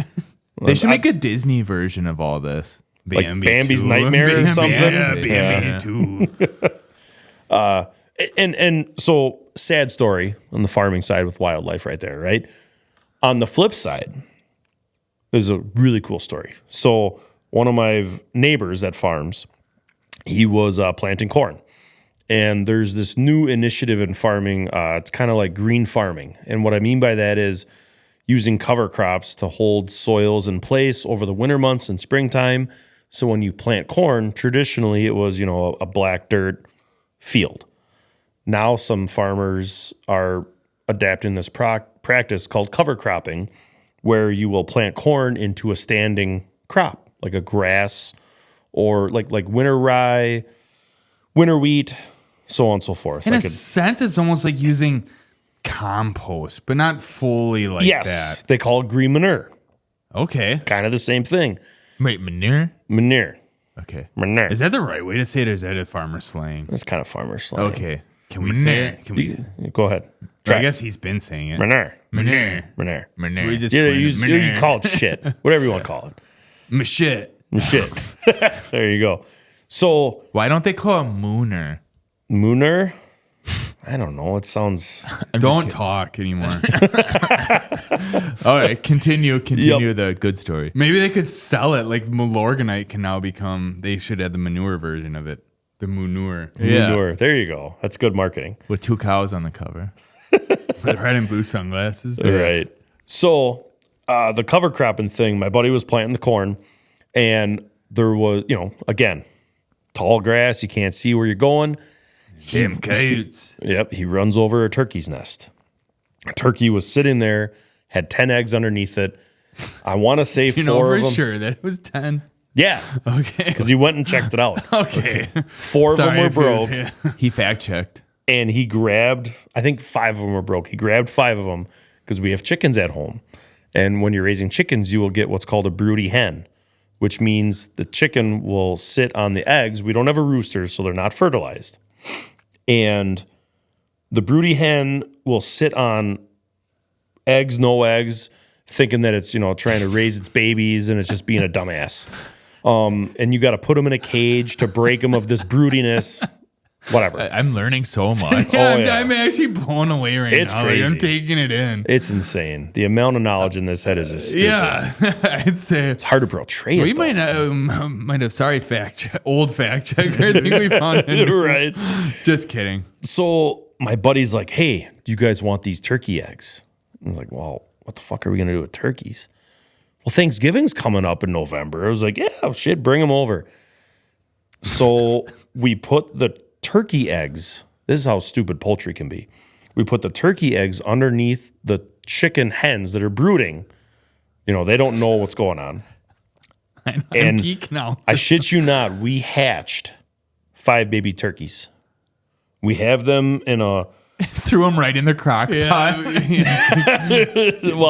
They should make a Disney version of all this. Like Bambi Bambi's 2. Nightmare or something? Yeah, Yeah. Bambi 2. And so sad story on the farming side with wildlife right there, right? On the flip side, there's a really cool story. So one of my neighbors that farms, he was planting corn. And there's this new initiative in farming. It's kind of like green farming. And what I mean by that is using cover crops to hold soils in place over the winter months and springtime. So when you plant corn, traditionally it was, a black dirt field. Now some farmers are adapting this practice called cover cropping, where you will plant corn into a standing crop, like a grass or like winter rye, winter wheat, so on and so forth. In Like a sense, it's almost like using compost, but not fully like yes, that. they call it green manure. Okay. Kind of the same thing. Wait, manure? Manure. Okay. Manure. Is that the right way to say it, or is that a farmer slang? That's kind of farmer slang. Okay. Can we say it? Can we? Go ahead. I guess he's been saying it. Manure. Manure. We just You call it shit. Whatever you want to call it. Shit. Shit. There you go. So Why don't they call it mooner? Mooner? I don't know. It sounds. Don't talk anymore. All right, continue the good story. Maybe they could sell it like Milorganite can now become. They should have the manure version of it. The manure. Manure. There you go. That's good marketing. With 2 cows on the cover. With red and blue sunglasses. Right. So the cover cropping thing, my buddy was planting the corn, and there was, again, tall grass. You can't see where you're going. Damn coyotes. Yep. He runs over a turkey's nest. A turkey was sitting there, had 10 eggs underneath it. I want to say 4 of them. You know for sure that it was 10? Yeah. Okay. Because he went and checked it out. Okay. 4 of them were broke. He fact checked. And he grabbed, I think 5 of them were broke. He grabbed 5 of them because we have chickens at home. And when you're raising chickens, you will get what's called a broody hen, which means the chicken will sit on the eggs. We don't have a rooster, so they're not fertilized. And the broody hen will sit on eggs, no eggs, thinking that it's, trying to raise its babies and it's just being a dumbass. And you got to put them in a cage to break them of this broodiness. Whatever. I'm learning so much. Yeah. I'm actually blown away right now. It's crazy. I'm taking it in. It's insane. The amount of knowledge in this head is just stupid. Yeah, I'd say It's hard to portray it. we might have. Sorry, old fact checker. I think we found it. Right. Just kidding. So my buddy's like, "Hey, do you guys want these turkey eggs?" I'm like, "Well, what the fuck are we gonna do with turkeys?" Well, Thanksgiving's coming up in November. I was like, "Yeah, shit, bring them over." So we put the turkey eggs. This is how stupid poultry can be. We put the turkey eggs underneath the chicken hens that are brooding. They don't know what's going on. I'm geek now. I shit you not, we hatched 5 baby turkeys. We have them in a... Threw them right in the crock pot. Well,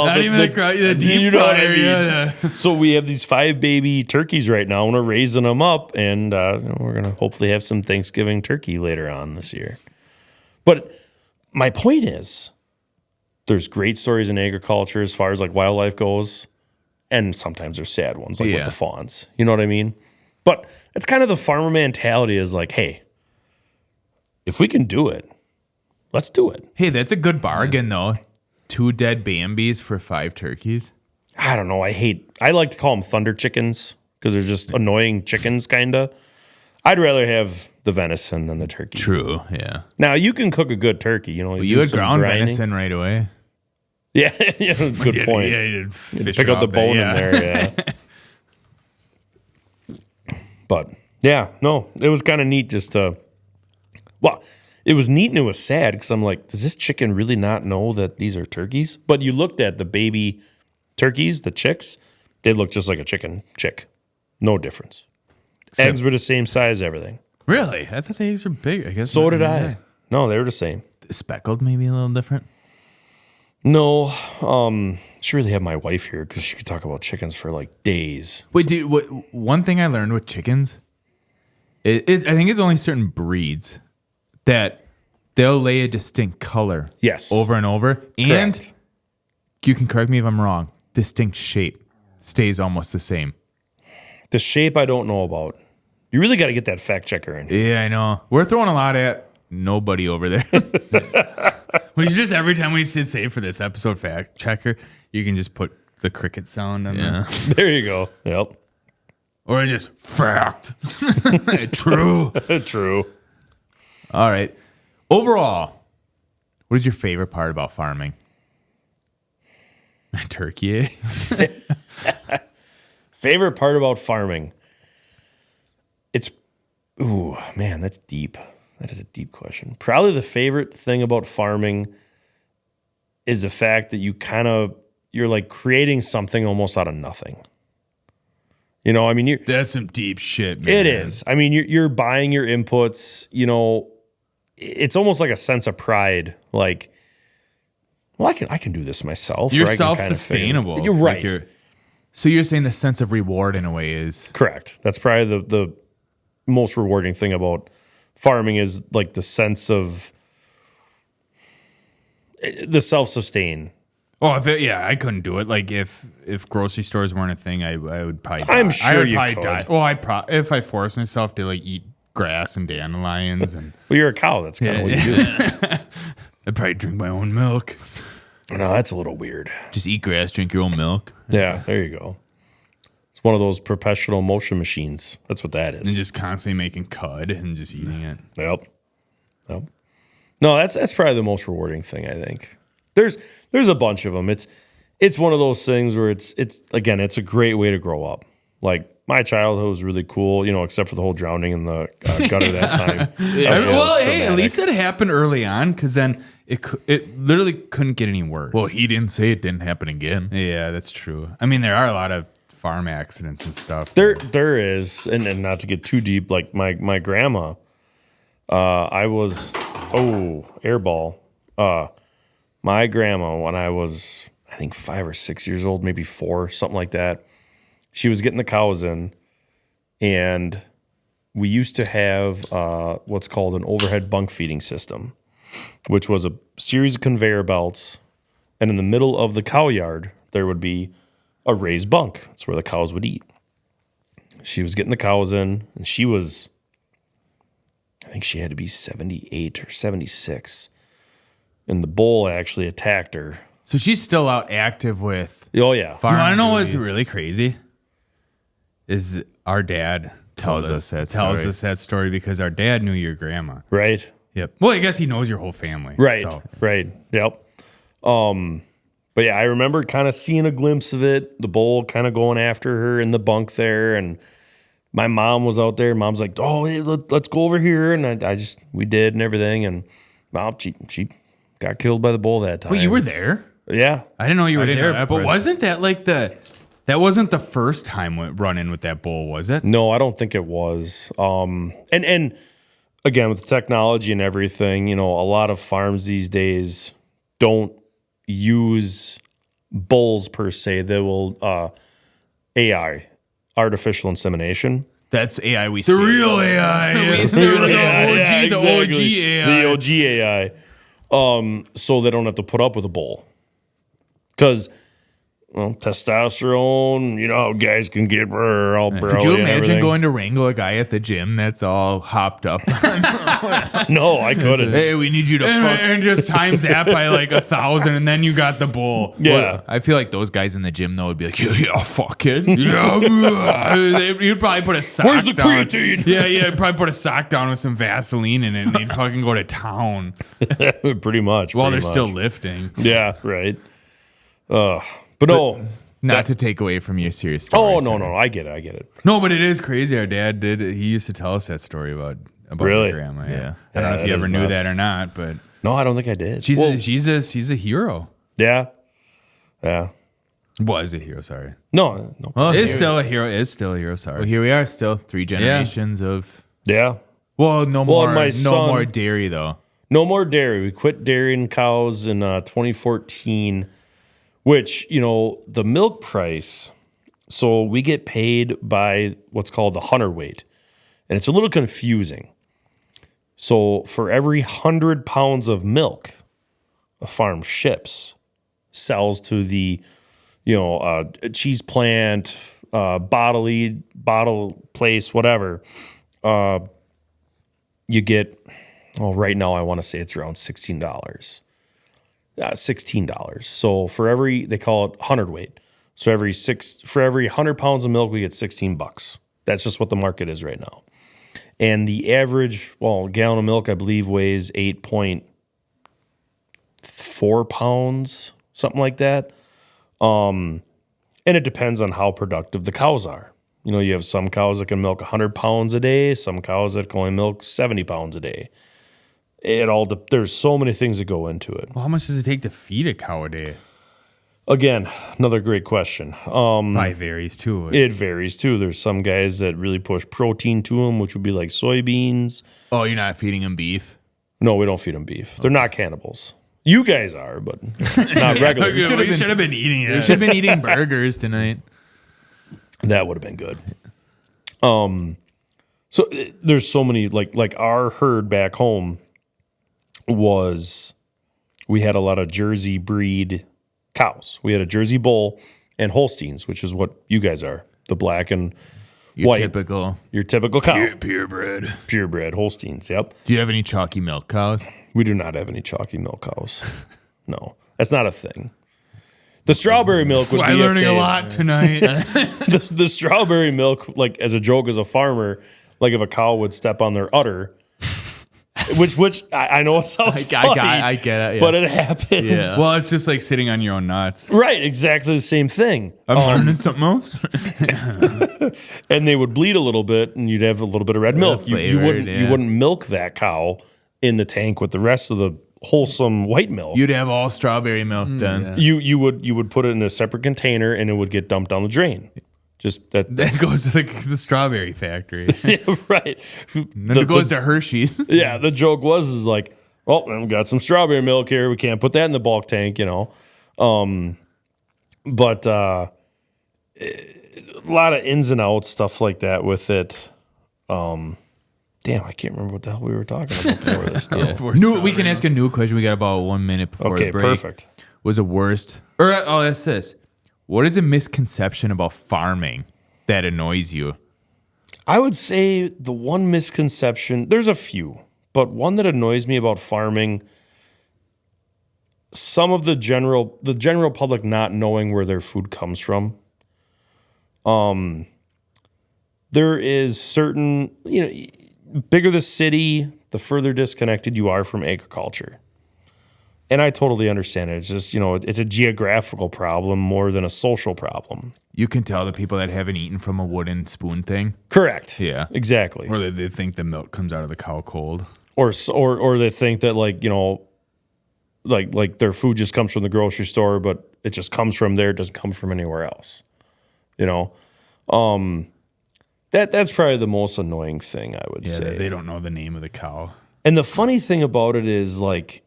Not even the crock, the deep fryer. So we have these 5 baby turkeys right now, and we're raising them up, and we're going to hopefully have some Thanksgiving turkey later on this year. But my point is, there's great stories in agriculture as far as like wildlife goes, and sometimes there's sad ones, like with the fawns. You know what I mean? But it's kind of the farmer mentality is like, hey, if we can do it, let's do it. Hey, that's a good bargain, though. 2 dead Bambis for 5 turkeys. I don't know. I like to call them thunder chickens because they're just annoying chickens, kind of. I'd rather have the venison than the turkey. True, yeah. Now, you can cook a good turkey. You had ground venison right away. Yeah, good point. Yeah, you did pick up the bone in there, yeah. But, yeah, no, it was kind of neat just to... Well, it was neat and it was sad because I'm like, does this chicken really not know that these are turkeys? But you looked at the baby turkeys, the chicks, they look just like a chick. No difference. Eggs were the same size, everything. Really? I thought the eggs were big. I guess so did I. No, they were the same. Speckled, maybe a little different? No. Should really have my wife here because she could talk about chickens for like days. Wait, dude, one thing I learned with chickens, I think it's only certain breeds that they'll lay a distinct color. Yes. Over and over. Correct. And you can correct me if I'm wrong, distinct shape stays almost the same. The shape I don't know about. You really got to get that fact checker in. Yeah, I know. We're throwing a lot at nobody over there. We should just, every time we say for this episode fact checker, you can just put the cricket sound on there. There you go. Yep. Or just fact. True. True. All right. Overall, what is your favorite part about farming? Turkey, eh? Favorite part about farming? Ooh, man, that's deep. That is a deep question. Probably the favorite thing about farming is the fact that you're like creating something almost out of nothing. That's some deep shit, man. It is. I mean, you're buying your inputs, it's almost like a sense of pride. Like, well, I can do this myself. You're or I can self-sustainable. You're right. So you're saying the sense of reward in a way is... Correct. That's probably the most rewarding thing about farming is like the sense of the self-sustain. Oh, I couldn't do it. Like if grocery stores weren't a thing, I would probably. I'm die. sure I would you probably could. die. Well, if I forced myself to like eat grass and dandelions, and Well, you're a cow. That's kind of what you do. I'd probably drink my own milk. No, that's a little weird. Just eat grass, drink your own milk. Yeah, there you go. It's one of those perpetual motion machines. That's what that And is. just constantly making cud and just eating it. Yep. No, that's probably the most rewarding thing, I think. There's a bunch of them. It's one of those things where it's again, it's a great way to grow up. Like my childhood was really cool, except for the whole drowning in the gutter that time. That was a little Well, hey, at traumatic. least it happened early on, because then it literally couldn't get any worse. Well, he didn't say it didn't happen again. yeah, that's true. I mean, there are a lot of farm accidents and stuff. There is, and not to get too deep, like my grandma, I was airball. My grandma, when I was I think 5 or 6 years old, maybe 4, something like that, she was getting the cows in, and we used to have what's called an overhead bunk feeding system, which was a series of conveyor belts, and in the middle of the cow yard there would be a raised bunk. That's where the cows would eat. She was getting the cows in, and I think she had to be 78 or 76. And the bull actually attacked her. So she's still out active with Oh, yeah. farm. You want to know what's duties. really crazy? Is our dad Tells us that story because our dad knew your grandma. Right? Yep. Well, I guess he knows your whole family. Right. So. Right. Yep. But yeah, I remember kind of seeing a glimpse of it, the bull kind of going after her in the bunk there. And my mom was out there. Mom's like, oh, hey, let's go over here. And we did and everything. And well, she got killed by the bull that time. Wait, you were there? Yeah. I didn't know you were didn't there. know that But part. wasn't that like that wasn't the first time run-in with that bull, was it? No, I don't think it was. And again, with technology and everything, a lot of farms these days don't use bulls per se. They will AI, artificial insemination. That's AI we The real AI. It's Yeah. the Yeah, OG, yeah, the exactly. OG AI. The OG AI. So they don't have to put up with a bull. Because, testosterone, you know how guys can get all burly. Could you and imagine everything. going to wrangle a guy at the gym that's all hopped up? No, I couldn't. Hey, we need you to fuck. And just times that by like 1,000, and then you got the bull. Yeah. Well, I feel like those guys in the gym, though, would be like, yeah, fuck it. Yeah. You'd probably put a sock Where's the down. creatine? Yeah, you'd probably put a sock down with some Vaseline in it, and they'd fucking go to town Pretty much. while pretty they're still much. lifting. Yeah, right. But no. Not to take away from your serious story. Oh, no. I get it. No, but it is crazy. Our dad did. He used to tell us that story about Really? my grandma. Yeah. Yeah. I don't know Yeah, if you that ever is knew nuts. that or not, but No, I don't think I did. she's Well, she's a hero. yeah. Yeah. Was a hero. Sorry. No. Well, Is here, still a hero. Is still a hero. Sorry. well, here we are, still 3 generations of. Yeah. Well, no Well, more. my No son- more dairy though. No more dairy. We quit dairying cows in 2014, which, the milk price. So we get paid by what's called the hundredweight. And it's a little confusing. So for every 100 pounds of milk a farm ships, sells to the, cheese plant, bottle place, whatever, you get, right now I want to say it's around $16. $16. So they call it hundredweight. So for every 100 pounds of milk, we get $16. That's just what the market is right now. And the average, a gallon of milk, I believe, weighs 8.4 pounds, something like that. And it depends on how productive the cows are. You have some cows that can milk 100 pounds a day, some cows that can only milk 70 pounds a day. There's so many things that go into it. Well, how much does it take to feed a cow a day? Again, another great question. Probably varies too. It varies too. There's some guys that really push protein to them, which would be like soybeans. Oh, you're not feeding them beef. No, we don't feed them beef. They're not cannibals. You guys are, but not regular. We should have been eating You it. should have been eating burgers tonight. That would have been good. So there's so many like our herd back home was we had a lot of Jersey breed cows. We had a Jersey bull and Holsteins, which is what you guys are, the black and white. Your typical cow. Purebred Holsteins, yep. Do you have any chalky milk cows? We do not have any chalky milk cows. No, that's not a thing. The strawberry milk would be I'm learning a lot tonight. the strawberry milk, like as a joke as a farmer, like if a cow would step on their udder, which I know it sounds funny, I get it, yeah. but it happens. Yeah. Well, it's just like sitting on your own nuts. Right, exactly the same thing. I'm learning something else. And they would bleed a little bit, and you'd have a little bit of red milk. You wouldn't milk that cow in the tank with the rest of the wholesome white milk. You'd have all strawberry milk then. Yeah. You would put it in a separate container, and it would get dumped down the drain. Just that goes to the strawberry factory. yeah, right. Then it goes to Hershey's. Yeah, the joke is like, well, we got some strawberry milk here. We can't put that in the bulk tank, But a lot of ins and outs, stuff like that with it. Damn, I can't remember what the hell we were talking about before this. We can ask a new question. We got about 1 minute before the break. Perfect. Was the worst? Or that's this. What is a misconception about farming that annoys you? I would say the one misconception, there's a few, but one that annoys me about farming, some of the general public not knowing where their food comes from. There is certain, bigger the city, the further disconnected you are from agriculture. And I totally understand it. It's just, it's a geographical problem more than a social problem. You can tell the people that haven't eaten from a wooden spoon thing. Correct. Yeah. Exactly. Or they think the milk comes out of the cow cold. Or they think that like their food just comes from the grocery store, but it just comes from there. It doesn't come from anywhere else. That's probably the most annoying thing I would say. They don't know the name of the cow. And the funny thing about it is, like,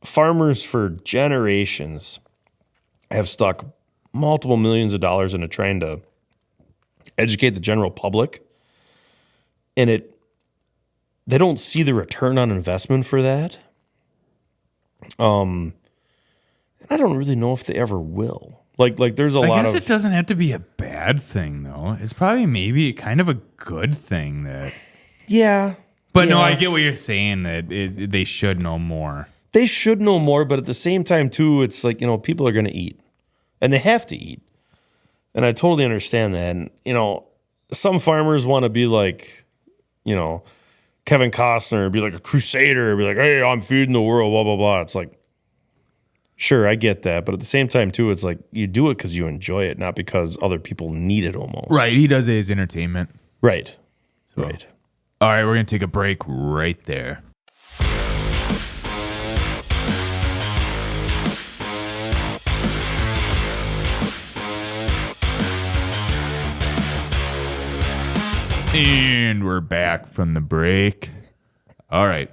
farmers for generations have stuck multiple millions of dollars into trying to educate the general public, and they don't see the return on investment for that. And I don't really know if they ever will. Like there's a lot of. I guess it doesn't have to be a bad thing, though. It's probably maybe kind of a good thing that. Yeah. But no, I get what you're saying, that they should know more. They should know more, but at the same time, too, it's like, people are going to eat. And they have to eat. And I totally understand that. And, some farmers want to be like, Kevin Costner, be like a crusader, be like, hey, I'm feeding the world, blah, blah, blah. It's like, sure, I get that. But at the same time, too, it's like you do it because you enjoy it, not because other people need it almost. Right. He does it as entertainment. Right. So. Right. All right. We're going to take a break right there. And we're back from the break. All right.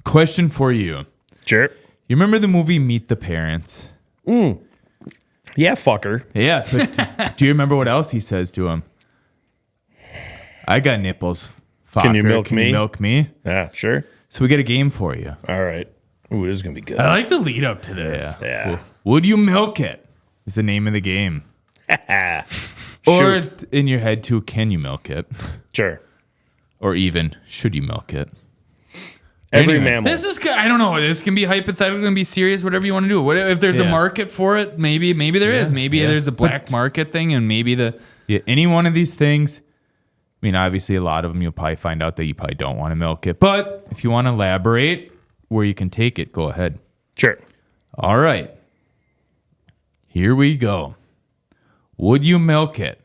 Question for you. Sure. You remember the movie Meet the Parents? Yeah, fucker. Yeah. But do you remember what else he says to him? I got nipples. Fucker. Can you milk me? You milk me? Yeah, sure. So we got a game for you. All right. Ooh, this is going to be good. I like the lead up to this. Yeah. Would you milk it? Is the name of the game. Or in your head too, can you milk it? Sure. Or even, should you milk it? Every Anyway, mammal. This is, I don't know. This can be hypothetical, can be serious, whatever you want to do. What if there's a market for it? Maybe there is. Maybe there's a black market thing, and maybe any one of these things. I mean, obviously, a lot of them you'll probably find out that you probably don't want to milk it. But if you want to elaborate where you can take it, go ahead. Sure. All right. Here we go. Would you milk it?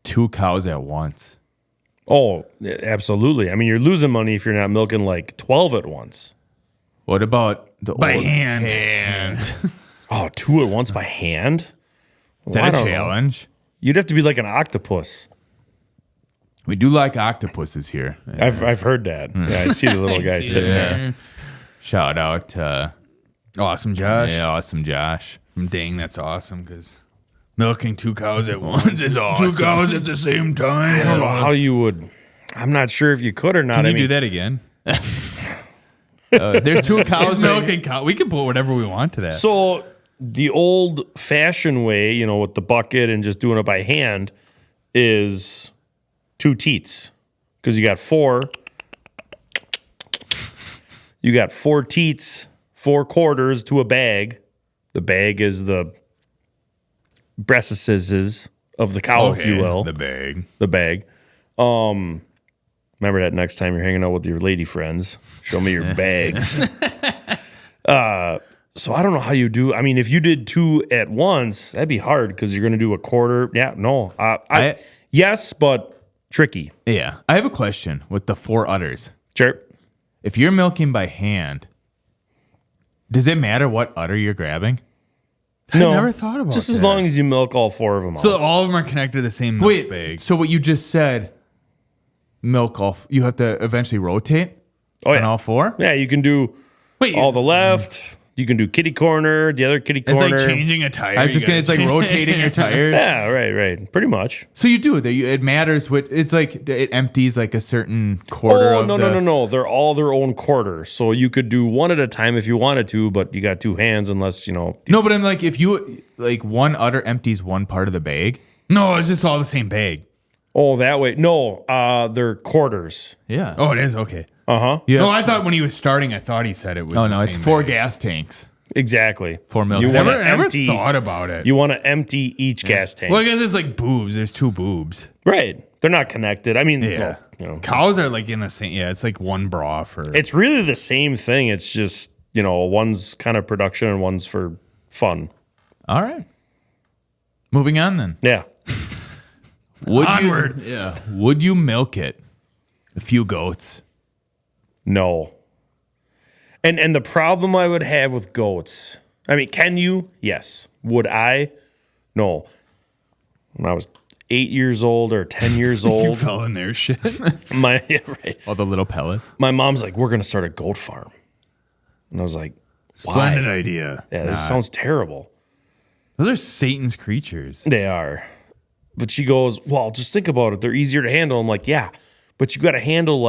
2 cows at once. Oh, absolutely. I mean, you're losing money if you're not milking like 12 at once. What about the by old hand. Oh, 2 at once by hand? Is that a challenge? You'd have to be like an octopus. We do like octopuses here. I've heard that. Yeah, I see the little guy sitting there. Shout out to Awesome Josh. Yeah, Awesome Josh. Dang, that's awesome, because milking 2 cows at once is awesome. 2 cows at the same time. I don't know how you would. I'm not sure if you could or not. Can you do that again? There's two cows. It's milk and cow. We can put whatever we want to that. So the old-fashioned way, with the bucket and just doing it by hand, is 2 teats, because you got 4. You got 4 teats, 4 quarters to a bag. The bag is the breastises of the cow, if you will. The bag. The bag. Remember that next time you're hanging out with your lady friends. Show me your bags. So I don't know how you do. I mean, if you did 2 at once, that'd be hard because you're going to do a quarter. Yeah, no. Yes, but tricky. Yeah. I have a question with the 4 udders. Sure. If you're milking by hand, does it matter what udder you're grabbing? No. I never thought about Just that. as long as you milk all 4 of them So out. all of them are connected to the same milk bag. So what you just said, milk off, you have to eventually rotate on all 4? Yeah, you can do all the left. You can do kitty corner, the other kitty It's corner. like changing a tire. I was just gonna. It's like rotating your tires. Yeah, right. Pretty much. So you do it. It matters what. It's like it empties like a certain quarter. Oh, of no. They're all their own quarter. So you could do 1 at a time if you wanted to, but you got 2 hands unless, No, but I'm like, if you, like, one udder empties one part of the bag. No, it's just all the same bag. Oh, that way. No, they're quarters. Yeah. Oh, it is? Okay. Uh-huh. Yeah. No, I thought when he was starting, I thought he said it was Oh, the no, it's same 4 bag. gas tanks. Exactly. 4 milk. You tanks. wanna Never empty- thought about it. You want to empty each gas tank. Well, I guess it's like boobs. There's 2 boobs. Right. They're not connected. I mean, Yeah. well, Cows are like in the same. Yeah, it's like one bra for. it's really the same thing. It's just, one's kind of production and one's for fun. All right. Moving on then. Yeah. Onward. Would you milk it? A few goats. No. And the problem I would have with goats, I mean, can you? Yes. Would I? No. When I was 8 years old or 10 years You old, fell in their shit. right. All the little pellets. My mom's like, we're going to start a goat farm. And I was like, Splendid why? idea. Yeah, this sounds terrible. Those are Satan's creatures. They are. But she goes, well, just think about it. They're easier to handle. I'm like, yeah, but you got to handle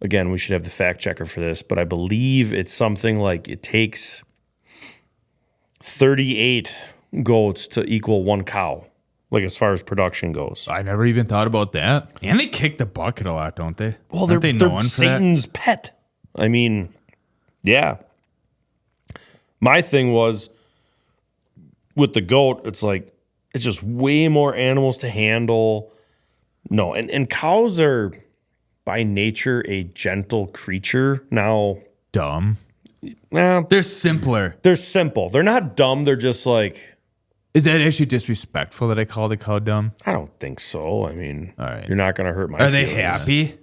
again, we should have the fact checker for this, but I believe it's something like it takes 38 goats to equal 1 cow, like as far as production goes. I never even thought about that. And they kick the bucket a lot, don't they? Well, Aren't they they're known for that? Satan's pet. I mean, yeah. My thing was with the goat, it's like it's just way more animals to handle. No, and cows are by nature a gentle creature. Now, Dumb. well, They're simpler. they're simple. They're not dumb. They're just like, Is that actually disrespectful that I called a cow dumb? I don't think so. I mean, All right. you're not going to hurt my Are they feelings. happy?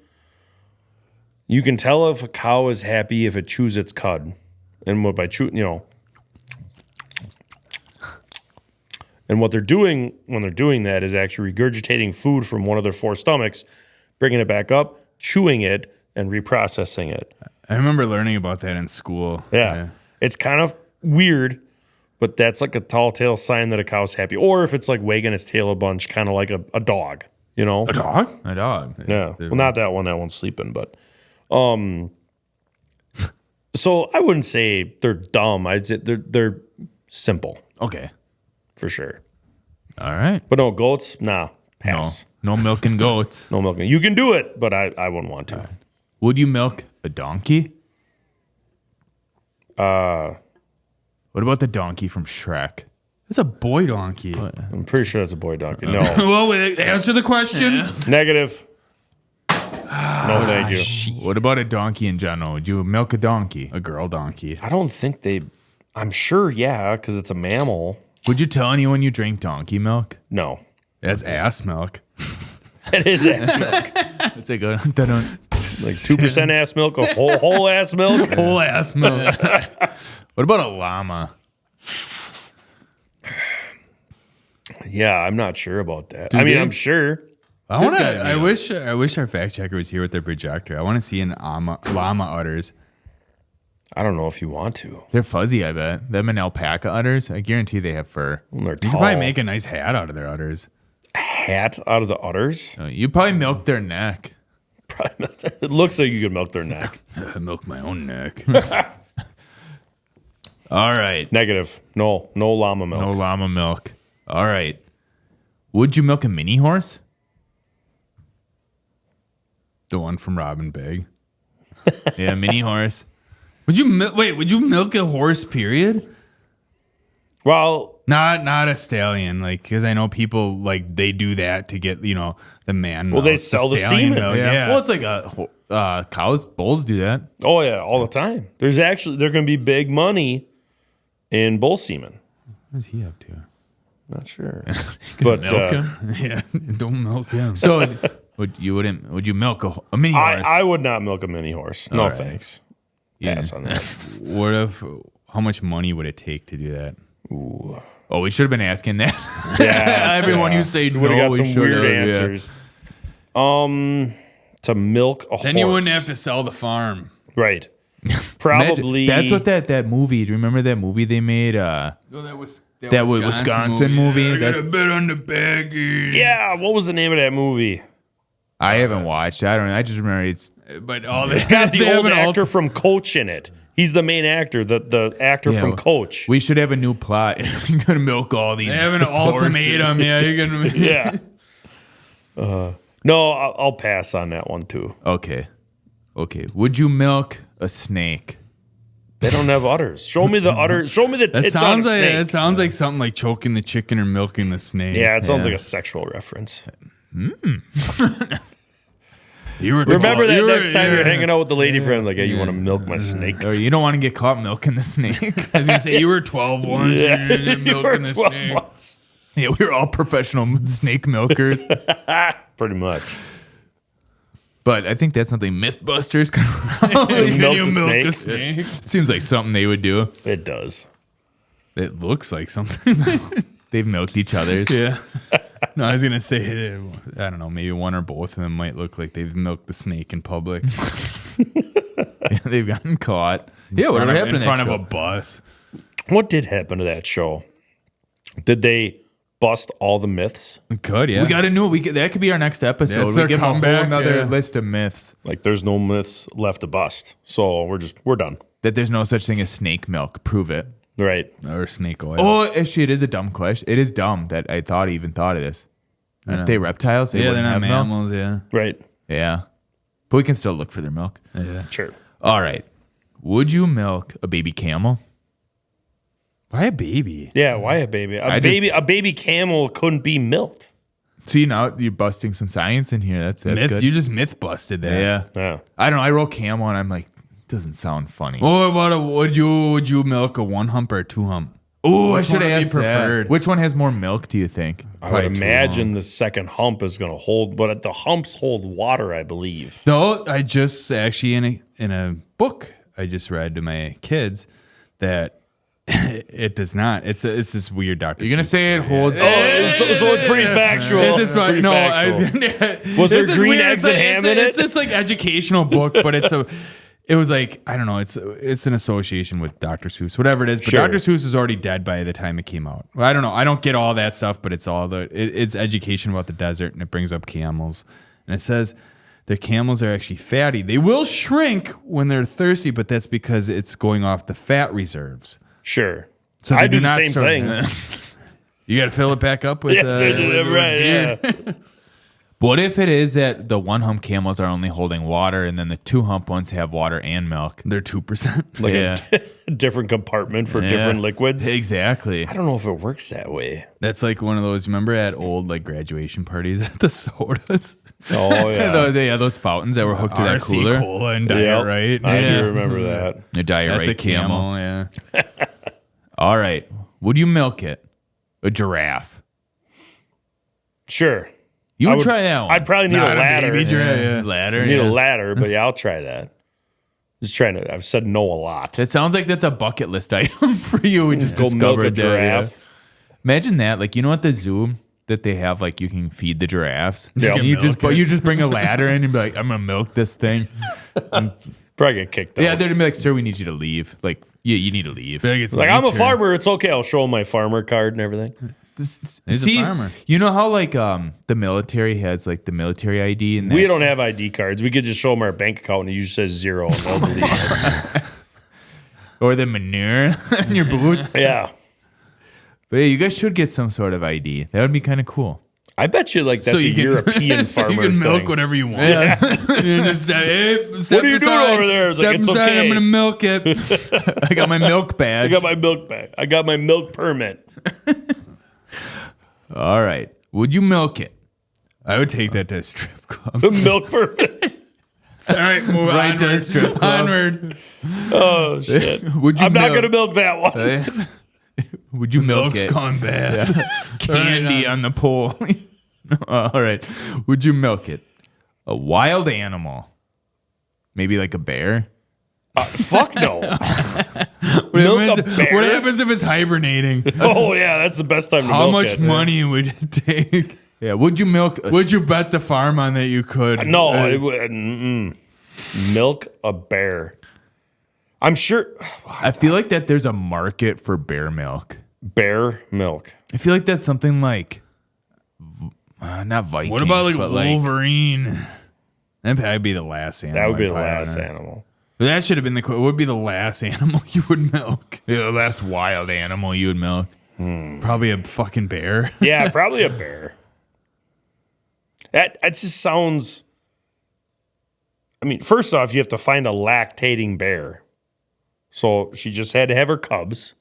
You can tell if a cow is happy if it chews its cud. And what by chew, and what they're doing when they're doing that is actually regurgitating food from one of their 4 stomachs, bringing it back up, chewing it, and reprocessing it. I remember learning about that in school. Yeah. It's kind of weird, but that's like a tall tale sign that a cow's happy. Or if it's like wagging its tail a bunch, kind of like a dog, A dog? A dog. Yeah. Well, not that one. That one's sleeping, but so I wouldn't say they're dumb. I'd say they're simple Okay. for sure. All right. But no goats, nah, No, pass. no milking goats. No milking. You can do it, but I wouldn't want to. Would you milk a donkey? What about the donkey from Shrek? It's a boy donkey. I'm pretty sure that's a boy donkey. No, Well, answer the question. negative. No, thank you. What about a donkey in general? Would you milk a donkey? A girl donkey. I don't think they. I'm sure, yeah, because it's a mammal. Would you tell anyone you drink donkey milk? No, That's ass milk. it is ass milk. It's like, they don't. Like 2% ass milk, a whole ass milk. Whole ass milk. What about a llama? Yeah, I'm not sure about that. Dude, I mean, they- I'm sure. I wish our fact checker was here with their projector. I want to see an llama udders. I don't know if you want to. They're fuzzy, I bet. Them and alpaca udders. I guarantee they have fur. When they're You tall. could probably make a nice hat out of their udders. hat out of the udders. You probably milk their neck. probably not. It looks like you could milk their neck. I milk my own neck. All right. Negative. No llama milk. No llama milk. All right. Would you milk a mini horse? The one from Robin Big. Yeah, mini horse. Would you milk a horse? Period. Well, Not a stallion, like because I know people like they do that to get the man. Well, they milk, sell the stallion semen. milk, Yeah. Well, it's like cows, bulls do that. oh yeah, all the time. They're going to be big money in bull semen. What's he up to? Not sure, but Milk him? Yeah, don't milk him. So would you milk a mini horse? I would not milk a mini horse. No All right. thanks. Yeah. Pass on that. What if? How much money would it take to do that? Ooh. Oh, we should have been asking that. Yeah, Everyone you say would no, have got we some should weird have, yeah. answers. To milk a horse. Then you wouldn't have to sell the farm. Right. Probably. That's what that movie. Do you remember that movie they made? Oh, that was Wisconsin movie. I That- got a bit on the baggie. Yeah. What was the name of that movie? I haven't watched. I don't know. I just remember it's. But all It's got the old actor from Coach in it. He's the main actor. The actor from Coach. We should have a new plot. You're gonna milk all these. They have an horses. ultimatum. Yeah, you're gonna. Yeah. No, I'll pass on that one too. Okay. Would you milk a snake? They don't have udders. Show me the udders. Show me the That tits on a sounds like snake. it sounds like something like choking the chicken or milking the snake. Yeah, it sounds Yeah. like a sexual reference. You were Remember that you were- next time yeah. you're hanging out with the lady friend, like, hey, you want to milk my snake? Or you don't want to get caught milking the snake. I was gonna say you were 12 once. Yeah, And you're you were milking the 12 snake. months. Yeah, we're all professional snake milkers. Pretty much. But I think that's something MythBusters can. Can Milk you the milk a snake? snake? Seems like something they would do. It does. It looks like something. They've milked each other's. Yeah. No, I was gonna say I don't know. Maybe one or both of them might look like they've milked the snake in public. They've gotten caught. Yeah, whatever happened in to front that of show? a bus? What did happen to that show? Did they bust all the myths? Could yeah. We got to know. That could be our next episode. That's We their give them a whole comeback, another yeah. list of myths Like, there's no myths left to bust. So we're done. that there's no such thing as snake milk. Prove it. Right. or snake oil. Oh, actually, it is a dumb question. It is dumb that I even thought of this. Aren't they reptiles? yeah, they're wouldn't not have milk? mammals. Yeah. Right. Yeah, but we can still look for their milk. Yeah. Sure. All right. Would you milk a baby camel? Why a baby? Yeah, why a baby? A baby camel couldn't be milked. See, now you're busting some science in here. That's Myth. good. You just myth busted that. Yeah. Yeah. I don't know. I wrote camel and I'm like, doesn't sound funny. Or what? Would you milk a one hump or a two hump? Oh, I Which should one would have be asked preferred? that. Which one has more milk, do you think? I would Probably too imagine the second hump is going to hold, but the humps hold water, I believe. No, I just actually in a book I just read to my kids that it does not. It's this weird Dr. You're going to Seuss say it holds. So it's pretty factual. It's this It's pretty no, I factual. was Was there this is green weird. eggs It's and ham in It's it? this like educational book, but it was like I don't know. It's an association with Dr. Seuss, whatever it is. But Sure. Dr. Seuss was already dead by the time it came out. Well, I don't know. I don't get all that stuff, but it's all it's education about the desert, and it brings up camels, and it says their camels are actually fatty. They will shrink when they're thirsty, but that's because it's going off the fat reserves. Sure. So I they do the not same start- thing. You got to fill it back up with, with right, deer. yeah. What if it is that the one hump camels are only holding water and then the two hump ones have water and milk? They're 2%. Like Yeah. a different compartment for Yeah. different liquids. Exactly. I don't know if it works that way. That's like one of those. Remember at old like graduation parties at the sodas. Oh, yeah. Those fountains that were hooked to that RC cooler. Cola and Diet Right. I Yeah. do remember that. The diet That's right a camel. Yeah. All right. Would you milk it? A giraffe. Sure. You I would would- try that one. I'd probably need Not a a ladder. baby giraffe. Yeah. Ladder. I need yeah. a ladder, but yeah, I'll try that. Just trying to. I've said no a lot. That sounds like that's a bucket list item for you. We just Go milk a discovered that. Yeah. giraffe. Imagine that. Like, you know, at the zoo that they have, like, you can feed the giraffes. Yeah. And you Milk it. just bring a ladder in and be like, I'm going to milk this thing. Probably get kicked out. Yeah, they're going to be like, sir, we need you to leave. Like, yeah, you need to leave. Feel like it's Like, I'm a nature. farmer. It's okay. I'll show them my farmer card and everything. He's a farmer. You know how like the military has like the military ID and We don't have ID cards. We could just show them our bank account and it usually says 0 and they'll believe us. or the manure on your boots. Yeah. But yeah, you guys should get some sort of ID. That would be kind of cool. I bet you like that's a European so farmer you can milk thing. whatever you want. Yeah. You just step What are you doing over there? It's like, Step it's aside, okay. I'm gonna milk it. I got my milk badge. I got my milk bag. I got my milk permit. All right. Would you milk it? I would take that to a strip club. The milk permit. All right, move Right to the onward. strip club. Onward. Oh shit. Would you I'm not milk- gonna milk that one. Would you milk Milk's it? gone bad. Candy on the pole. All right. Would you milk it? A wild animal. Maybe like a bear. Fuck no. What Milk happens, a bear? what happens if it's hibernating? Oh yeah, that's the best time to How milk much it. money would it take? Yeah. Would you milk? Would you bet the farm on that you could? No, it would. Milk a bear. I'm sure I feel like that there's a market for bear milk. bear milk. I feel like that's something like not Vikings. What about like but Wolverine? That'd probably be the last animal. That would be I'd the probably last wanna- animal. That should have been what would be the last animal you would milk? Yeah, the last wild animal you would milk. Probably a fucking bear. Yeah, probably a bear. That just sounds. I mean, first off, you have to find a lactating bear. So she just had to have her cubs,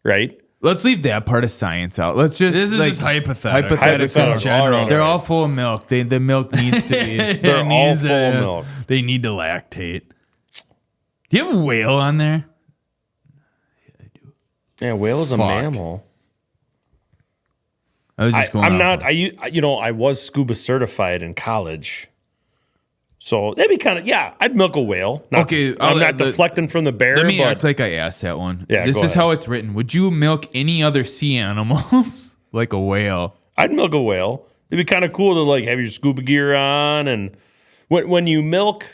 right? Let's leave that part of science out. Let's just This is like, just hypothetical. hypothetical. Hypothetical. General. All right. They're all full of milk. The milk needs to be. They're It all needs full of milk. They need to lactate. Do you have a whale on there? Yeah, whale is a Fuck. mammal. I was just going. I'm off not. of- I was scuba certified in college, so that'd be kind of I'd milk a whale. Not, Okay, I'm not deflecting from the bear. Let me but act like I asked that one. Yeah, this go is ahead. how it's written. Would you milk any other sea animals like a whale? I'd milk a whale. It'd be kind of cool to like have your scuba gear on, and when you milk,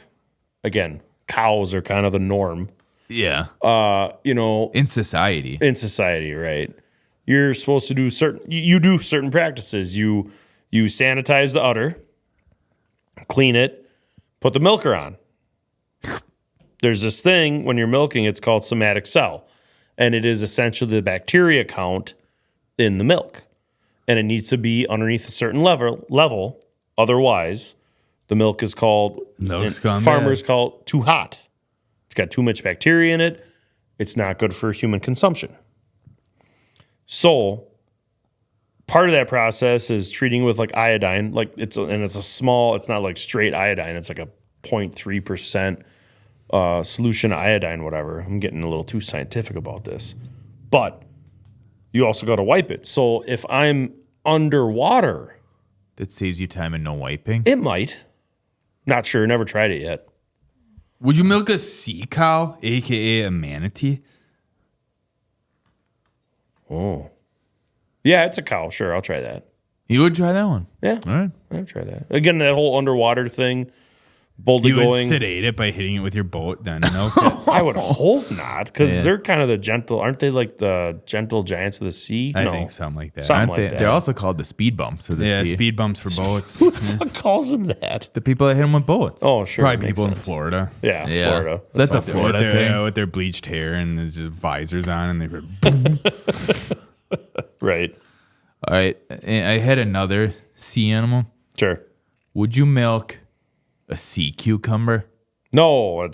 again, cows are kind of the norm. Yeah. In society. in society, right? You're supposed to do you do certain practices. You sanitize the udder, clean it, put the milker on. There's this thing when you're milking, it's called somatic cell, and it is essentially the bacteria count in the milk. And it needs to be underneath a certain level. Otherwise, the milk is called Milk's gone farmers call it too hot. It's got too much bacteria in it. It's not good for human consumption. So part of that process is treating with like iodine, it's a small, it's not like straight iodine, it's like a 0.3% solution of iodine, whatever. I'm getting a little too scientific about this. But you also got to wipe it. So if I'm underwater, That saves you time and no wiping. it might. Not sure, never tried it yet. Would you milk a sea cow, aka a manatee? Oh. Yeah, it's a cow. Sure, I'll try that. You would try that one. Yeah, All right. I'll try that. Again, that whole underwater thing, boldly You would going. sedate it by hitting it with your boat, then milk it. I would hope not, because Yeah. they're kind of the gentle, aren't they like the gentle giants of the sea? I No. think something like that. Something Aren't like they? that. They're also called the speed bumps of the Yeah, sea. speed bumps for boats. What calls them that? The people that hit them with bullets. Oh, sure. Probably makes people in sense. Florida. Yeah, Yeah. Florida. That's a something. Florida with their, thing. with their bleached hair and there's just visors on and they Right. All right. I had another sea animal. Sure. Would you milk a sea cucumber? No,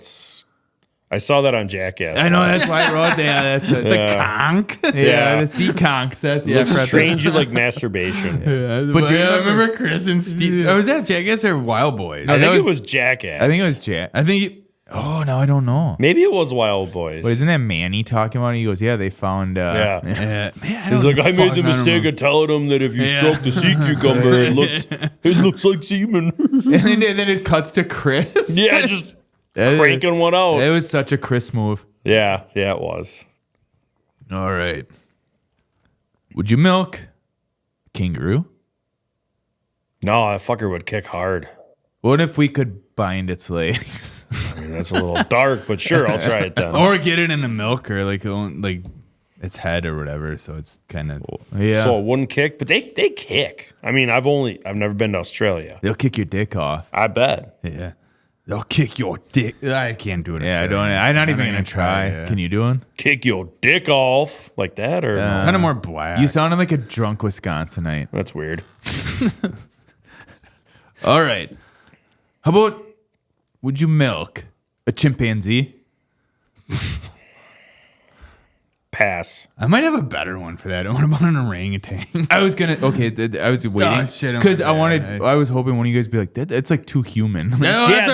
I saw that on Jackass. I know that's why I wrote that. That's the conch. Yeah, Yeah. the sea conch. That's Looks correct. strangely like masturbation. But do you remember- remember Chris and Steve? Oh, was that Jackass or Wild Boys? I think was- it was Jackass. I think it was Jack. I think Oh no, I don't know. Maybe it was Wild Boys. But isn't that Manny talking about it? He goes, "Yeah, they found." Yeah. man, He's like, I made the mistake of telling him that if you Yeah. stroke the sea cucumber, it looks like semen. and then it cuts to Chris. Yeah, just That- cranking one out. It was such a Chris move. Yeah, it was. All right. Would you milk a kangaroo? No, that fucker would kick hard. What if we could bind its legs? I mean, that's a little dark, but sure, I'll try it then. or get it in a milker, like its head or whatever. So it's kind of So it wouldn't kick, but they kick. I mean, I've never been to Australia. They'll kick your dick off. I bet. Yeah. They'll kick your dick. I can't do it. Yeah, I don't. I'm not even gonna try. Yeah. Can you do one? Kick your dick off like that, or It sounded more black. You sounded like a drunk Wisconsinite. that's weird. All right. How about would you milk a chimpanzee? Pass. I might have a better one for that. What about an orangutan? I was gonna. Okay, I was waiting shit, because I okay. wanted. I was hoping one of you guys would be like, "That it's like too human." No, Yeah, that's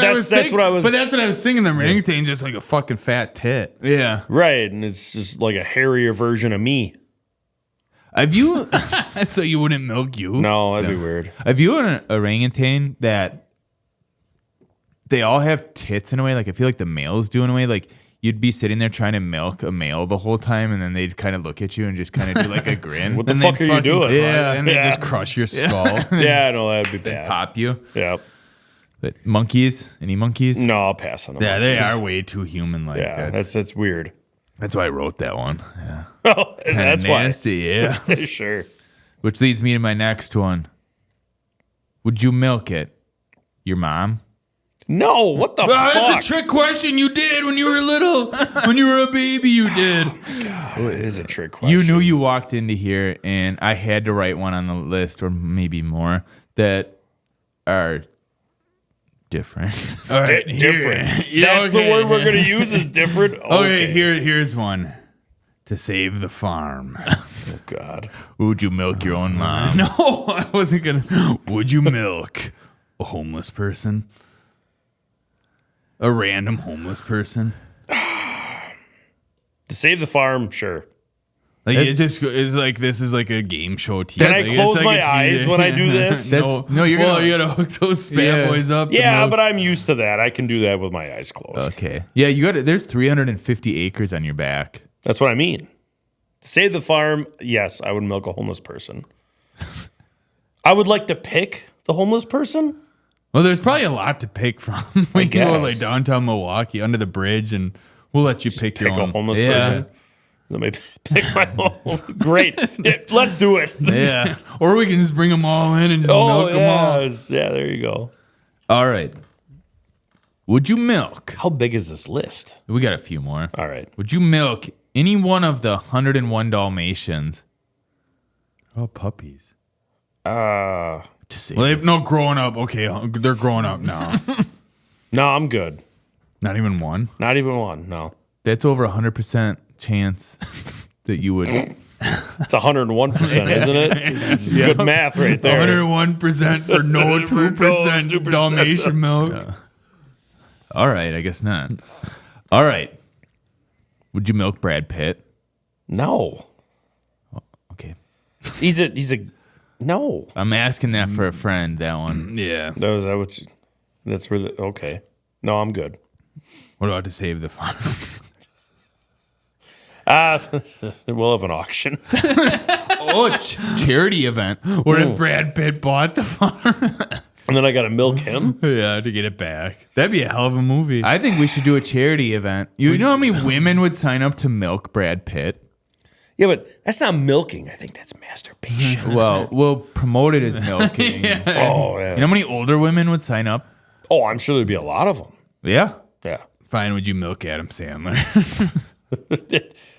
what I was- But that's what I was thinking. The orangutan's just like a fucking fat tit. Yeah. Right, and it's just like a hairier version of me. Have you So you wouldn't milk you? No, that'd be weird. have you an orangutan that they all have tits in a way? Like I feel like the males do in a way. Like you'd be sitting there trying to milk a male the whole time, and then they'd kind of look at you and just kind of do like a grin. What the And fuck they'd are you fucking doing? cry, Yeah. and they Yeah. just crush your skull. Yeah, no, that'd be bad. Pop you. Yeah. But monkeys? Any monkeys? No, I'll pass on them. Yeah, they are way too human. Like Yeah, that's that's weird. That's why I wrote that one. Yeah. Oh, that's Nasty, yeah. why. Sure. Which leads me to my next one. Would you milk it? Your mom? No, what the fuck? That's a trick question. You did when you were little. When you were a baby, you did. Oh, it is a trick question. You knew you walked into here, and I had to write one on the list, or maybe more, that are different. All right, different. here- That's the word we're gonna use is different. Okay, here's one. To save the farm. Oh God. Would you milk your own mom? No, I wasn't gonna. Would you milk a homeless person? A random homeless person? To save the farm, sure. Like it just is like this is like a game show TV. Can I Like, it's close like my a TV eyes when I do this? No, you're well, gonna. you gotta hook those spat Yeah. boys up. to Yeah, milk. but I'm used to that. I can do that with my eyes closed. Okay. Yeah, you got it. There's 350 acres on your back. That's what I mean. To save the farm, yes, I would milk a homeless person. I would like to pick the homeless person. Well, there's probably a lot to pick from. We can go like guess. downtown Milwaukee under the bridge, and we'll let you pick your Pick a own. homeless Yeah. person. Let me pick my own. Great. Yeah, let's do it. Yeah, or we can just bring them all in and just Oh, milk them all. yeah, there you go. All right. Would you milk? How big is this list? We got a few more. All right. Would you milk any one of the 101 Dalmatians Oh, puppies. Uh, to save? Well, they've no growing up. Okay, they're growing up now. no, I'm good. Not even one. Not even one. No. That's over 100% chance that you would. It's 101%, isn't it? It's good math right there. 101% for no 2% 2%. Dalmatian milk. All right, I guess not. All right. Would you milk Brad Pitt? No. Okay. He's a no. I'm asking that for a friend, that one. Yeah. That's where okay. No, I'm good. What about to save the farm? We'll have an auction. Oh, charity event. What if Brad Pitt bought the farm? And then I got to milk him. Yeah, to get it back. That'd be a hell of a movie. I think we should do a charity event. You know how many women would sign up to milk Brad Pitt? Yeah, but that's not milking. I think that's masturbation. Well, we'll promote it as milking. Oh, yeah. You know how many older women would sign up? Oh, I'm sure there'd be a lot of them. Yeah. Yeah. Fine, would you milk Adam Sandler?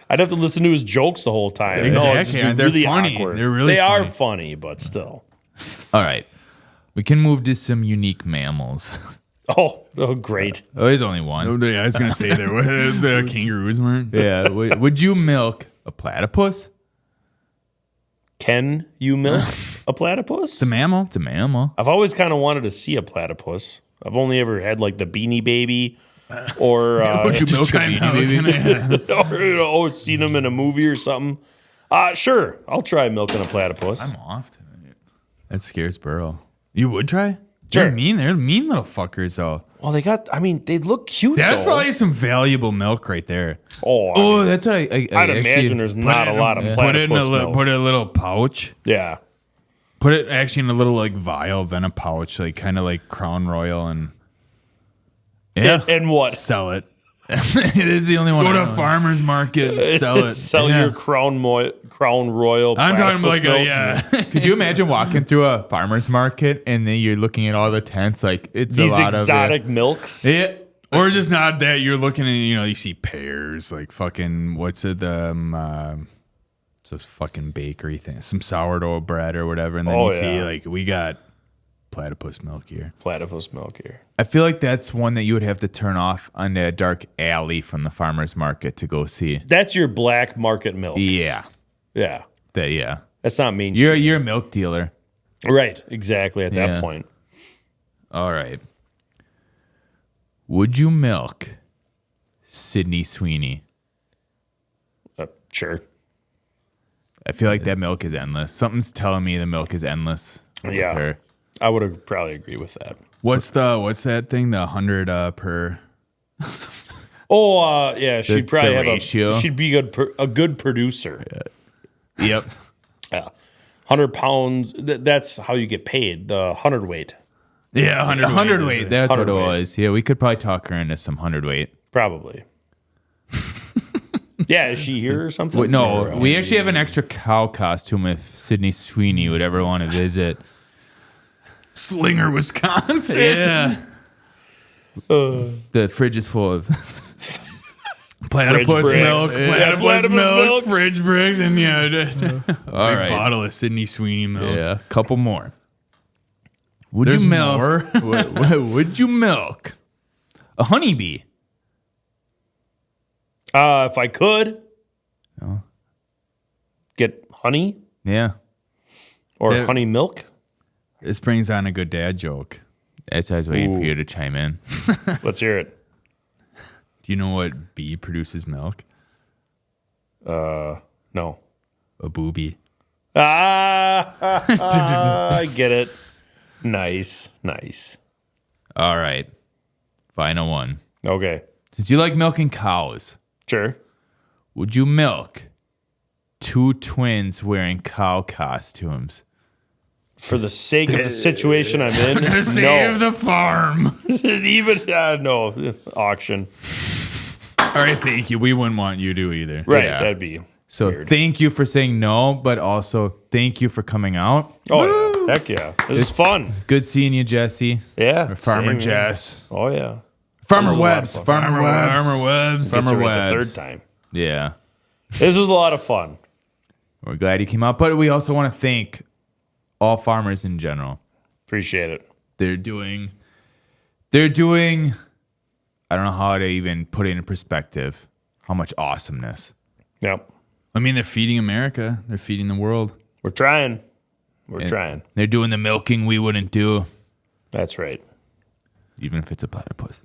I'd have to listen to his jokes the whole time. Exactly. No, it'd just be They're really funny. awkward. They're really They are funny. funny, but still. All right. We can move to some unique mammals. Oh, great. Oh, there's only one. I was going to say there were the kangaroos weren't. Yeah. Would you milk a platypus? Can you milk a platypus? It's a mammal. It's a mammal. I've always kind of wanted to see a platypus. I've only ever had like the Beanie Baby or Would you milk a Beanie Baby? or seen them in a movie or something. Sure, I'll try milking a platypus. I'm off tonight. That scares Burrow. You would try? Sure. They're mean. They're mean little fuckers, though. Well, they look cute. That's though. probably some valuable milk right there. Oh, Oh, that's what I I'd actually, imagine there's not a lot of Put it in platypus milk. put it in a little pouch. Yeah. Put it actually in a little like vial, then a pouch, like kind of like Crown Royal, and And what? sell it It is the only one. Go to a farmer's market and sell it. Sell your Crown Royal. I'm talking about milk. Could you imagine walking through a farmer's market and then you're looking at all the tents? Like, it's These a lot exotic milks. Yeah. Or just not that. You're looking at, you see pears, like fucking, what's it, those fucking bakery things, some sourdough bread or whatever. And then see, like, we got platypus milk here. Platypus milk here. I feel like that's one that you would have to turn off on a dark alley from the farmer's market to go see. That's your black market milk. Yeah. Yeah. That's not mean shit. You're a milk dealer. Right. Exactly at that point. All right. Would you milk Sydney Sweeney? Sure. I feel like that milk is endless. Something's telling me the milk is endless. Yeah. Her. I would probably agree with that. What's that thing? The 100 per. Yeah. She'd probably have ratio. She'd be a good producer. Yep. Yeah. 100 pounds. That's how you get paid. The 100 weight. Yeah, 100 weight. That's what it 100 weight. was. Yeah, we could probably talk her into some 100 weight. Probably. Yeah, is she here or something? Wait, no, we actually have an extra cow costume if Sydney Sweeney would ever want to visit. Slinger, Wisconsin. Yeah. The fridge is full of platypus milk, Yeah, platypus milk, fridge bricks, and all right. bottle of Sydney Sweeney milk. Yeah, a couple more. Would There's you milk? more? Would you milk a honeybee? If I could get honey Yeah, or There- honey milk. This brings on a good dad joke. that's I was waiting for you to chime in. Let's hear it. Do you know what bee produces milk? No. A booby. I get it. Nice. All right, final one. Okay. Since you like milking cows, Sure. would you milk two twins wearing cow costumes? For the sake of the situation I'm in, To save the farm. even no auction. All right, thank you. We wouldn't want you to either. Right, Yeah. that'd be So weird. thank you for saying no, but also thank you for coming out. Oh yeah, heck yeah, this is fun. Good seeing you, Jesse. Yeah, Or Farmer same here. Jess. Oh yeah, Farmer was a lot of Webbs. fun. Farmer Webbs. Farmer Webbs. Gets Farmer it right the Webbs. third time. Yeah. This was a lot of fun. We're glad you came out, but we also want to thank all farmers in general. Appreciate it. They're doing I don't know how to even put it in perspective, how much awesomeness. Yep, I mean, they're feeding America. They're feeding the world. we're trying. We're trying. They're doing the milking we wouldn't do, That's right. even if it's a platypus.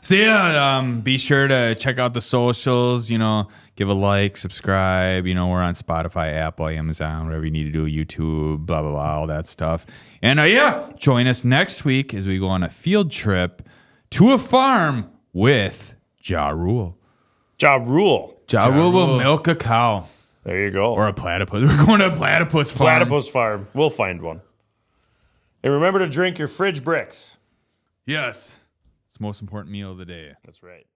So yeah, be sure to check out the socials. Give a like, subscribe. We're on Spotify, Apple, Amazon, whatever you need to do, YouTube, blah blah blah, all that stuff. And join us next week as we go on a field trip to a farm with Ja Rule. Ja Rule. Ja Rule will Rule. milk a cow. There you go. Or a platypus. We're going to a platypus farm. Platypus farm. We'll find one. And remember to drink your fridge bricks. Yes. It's the most important meal of the day. That's right.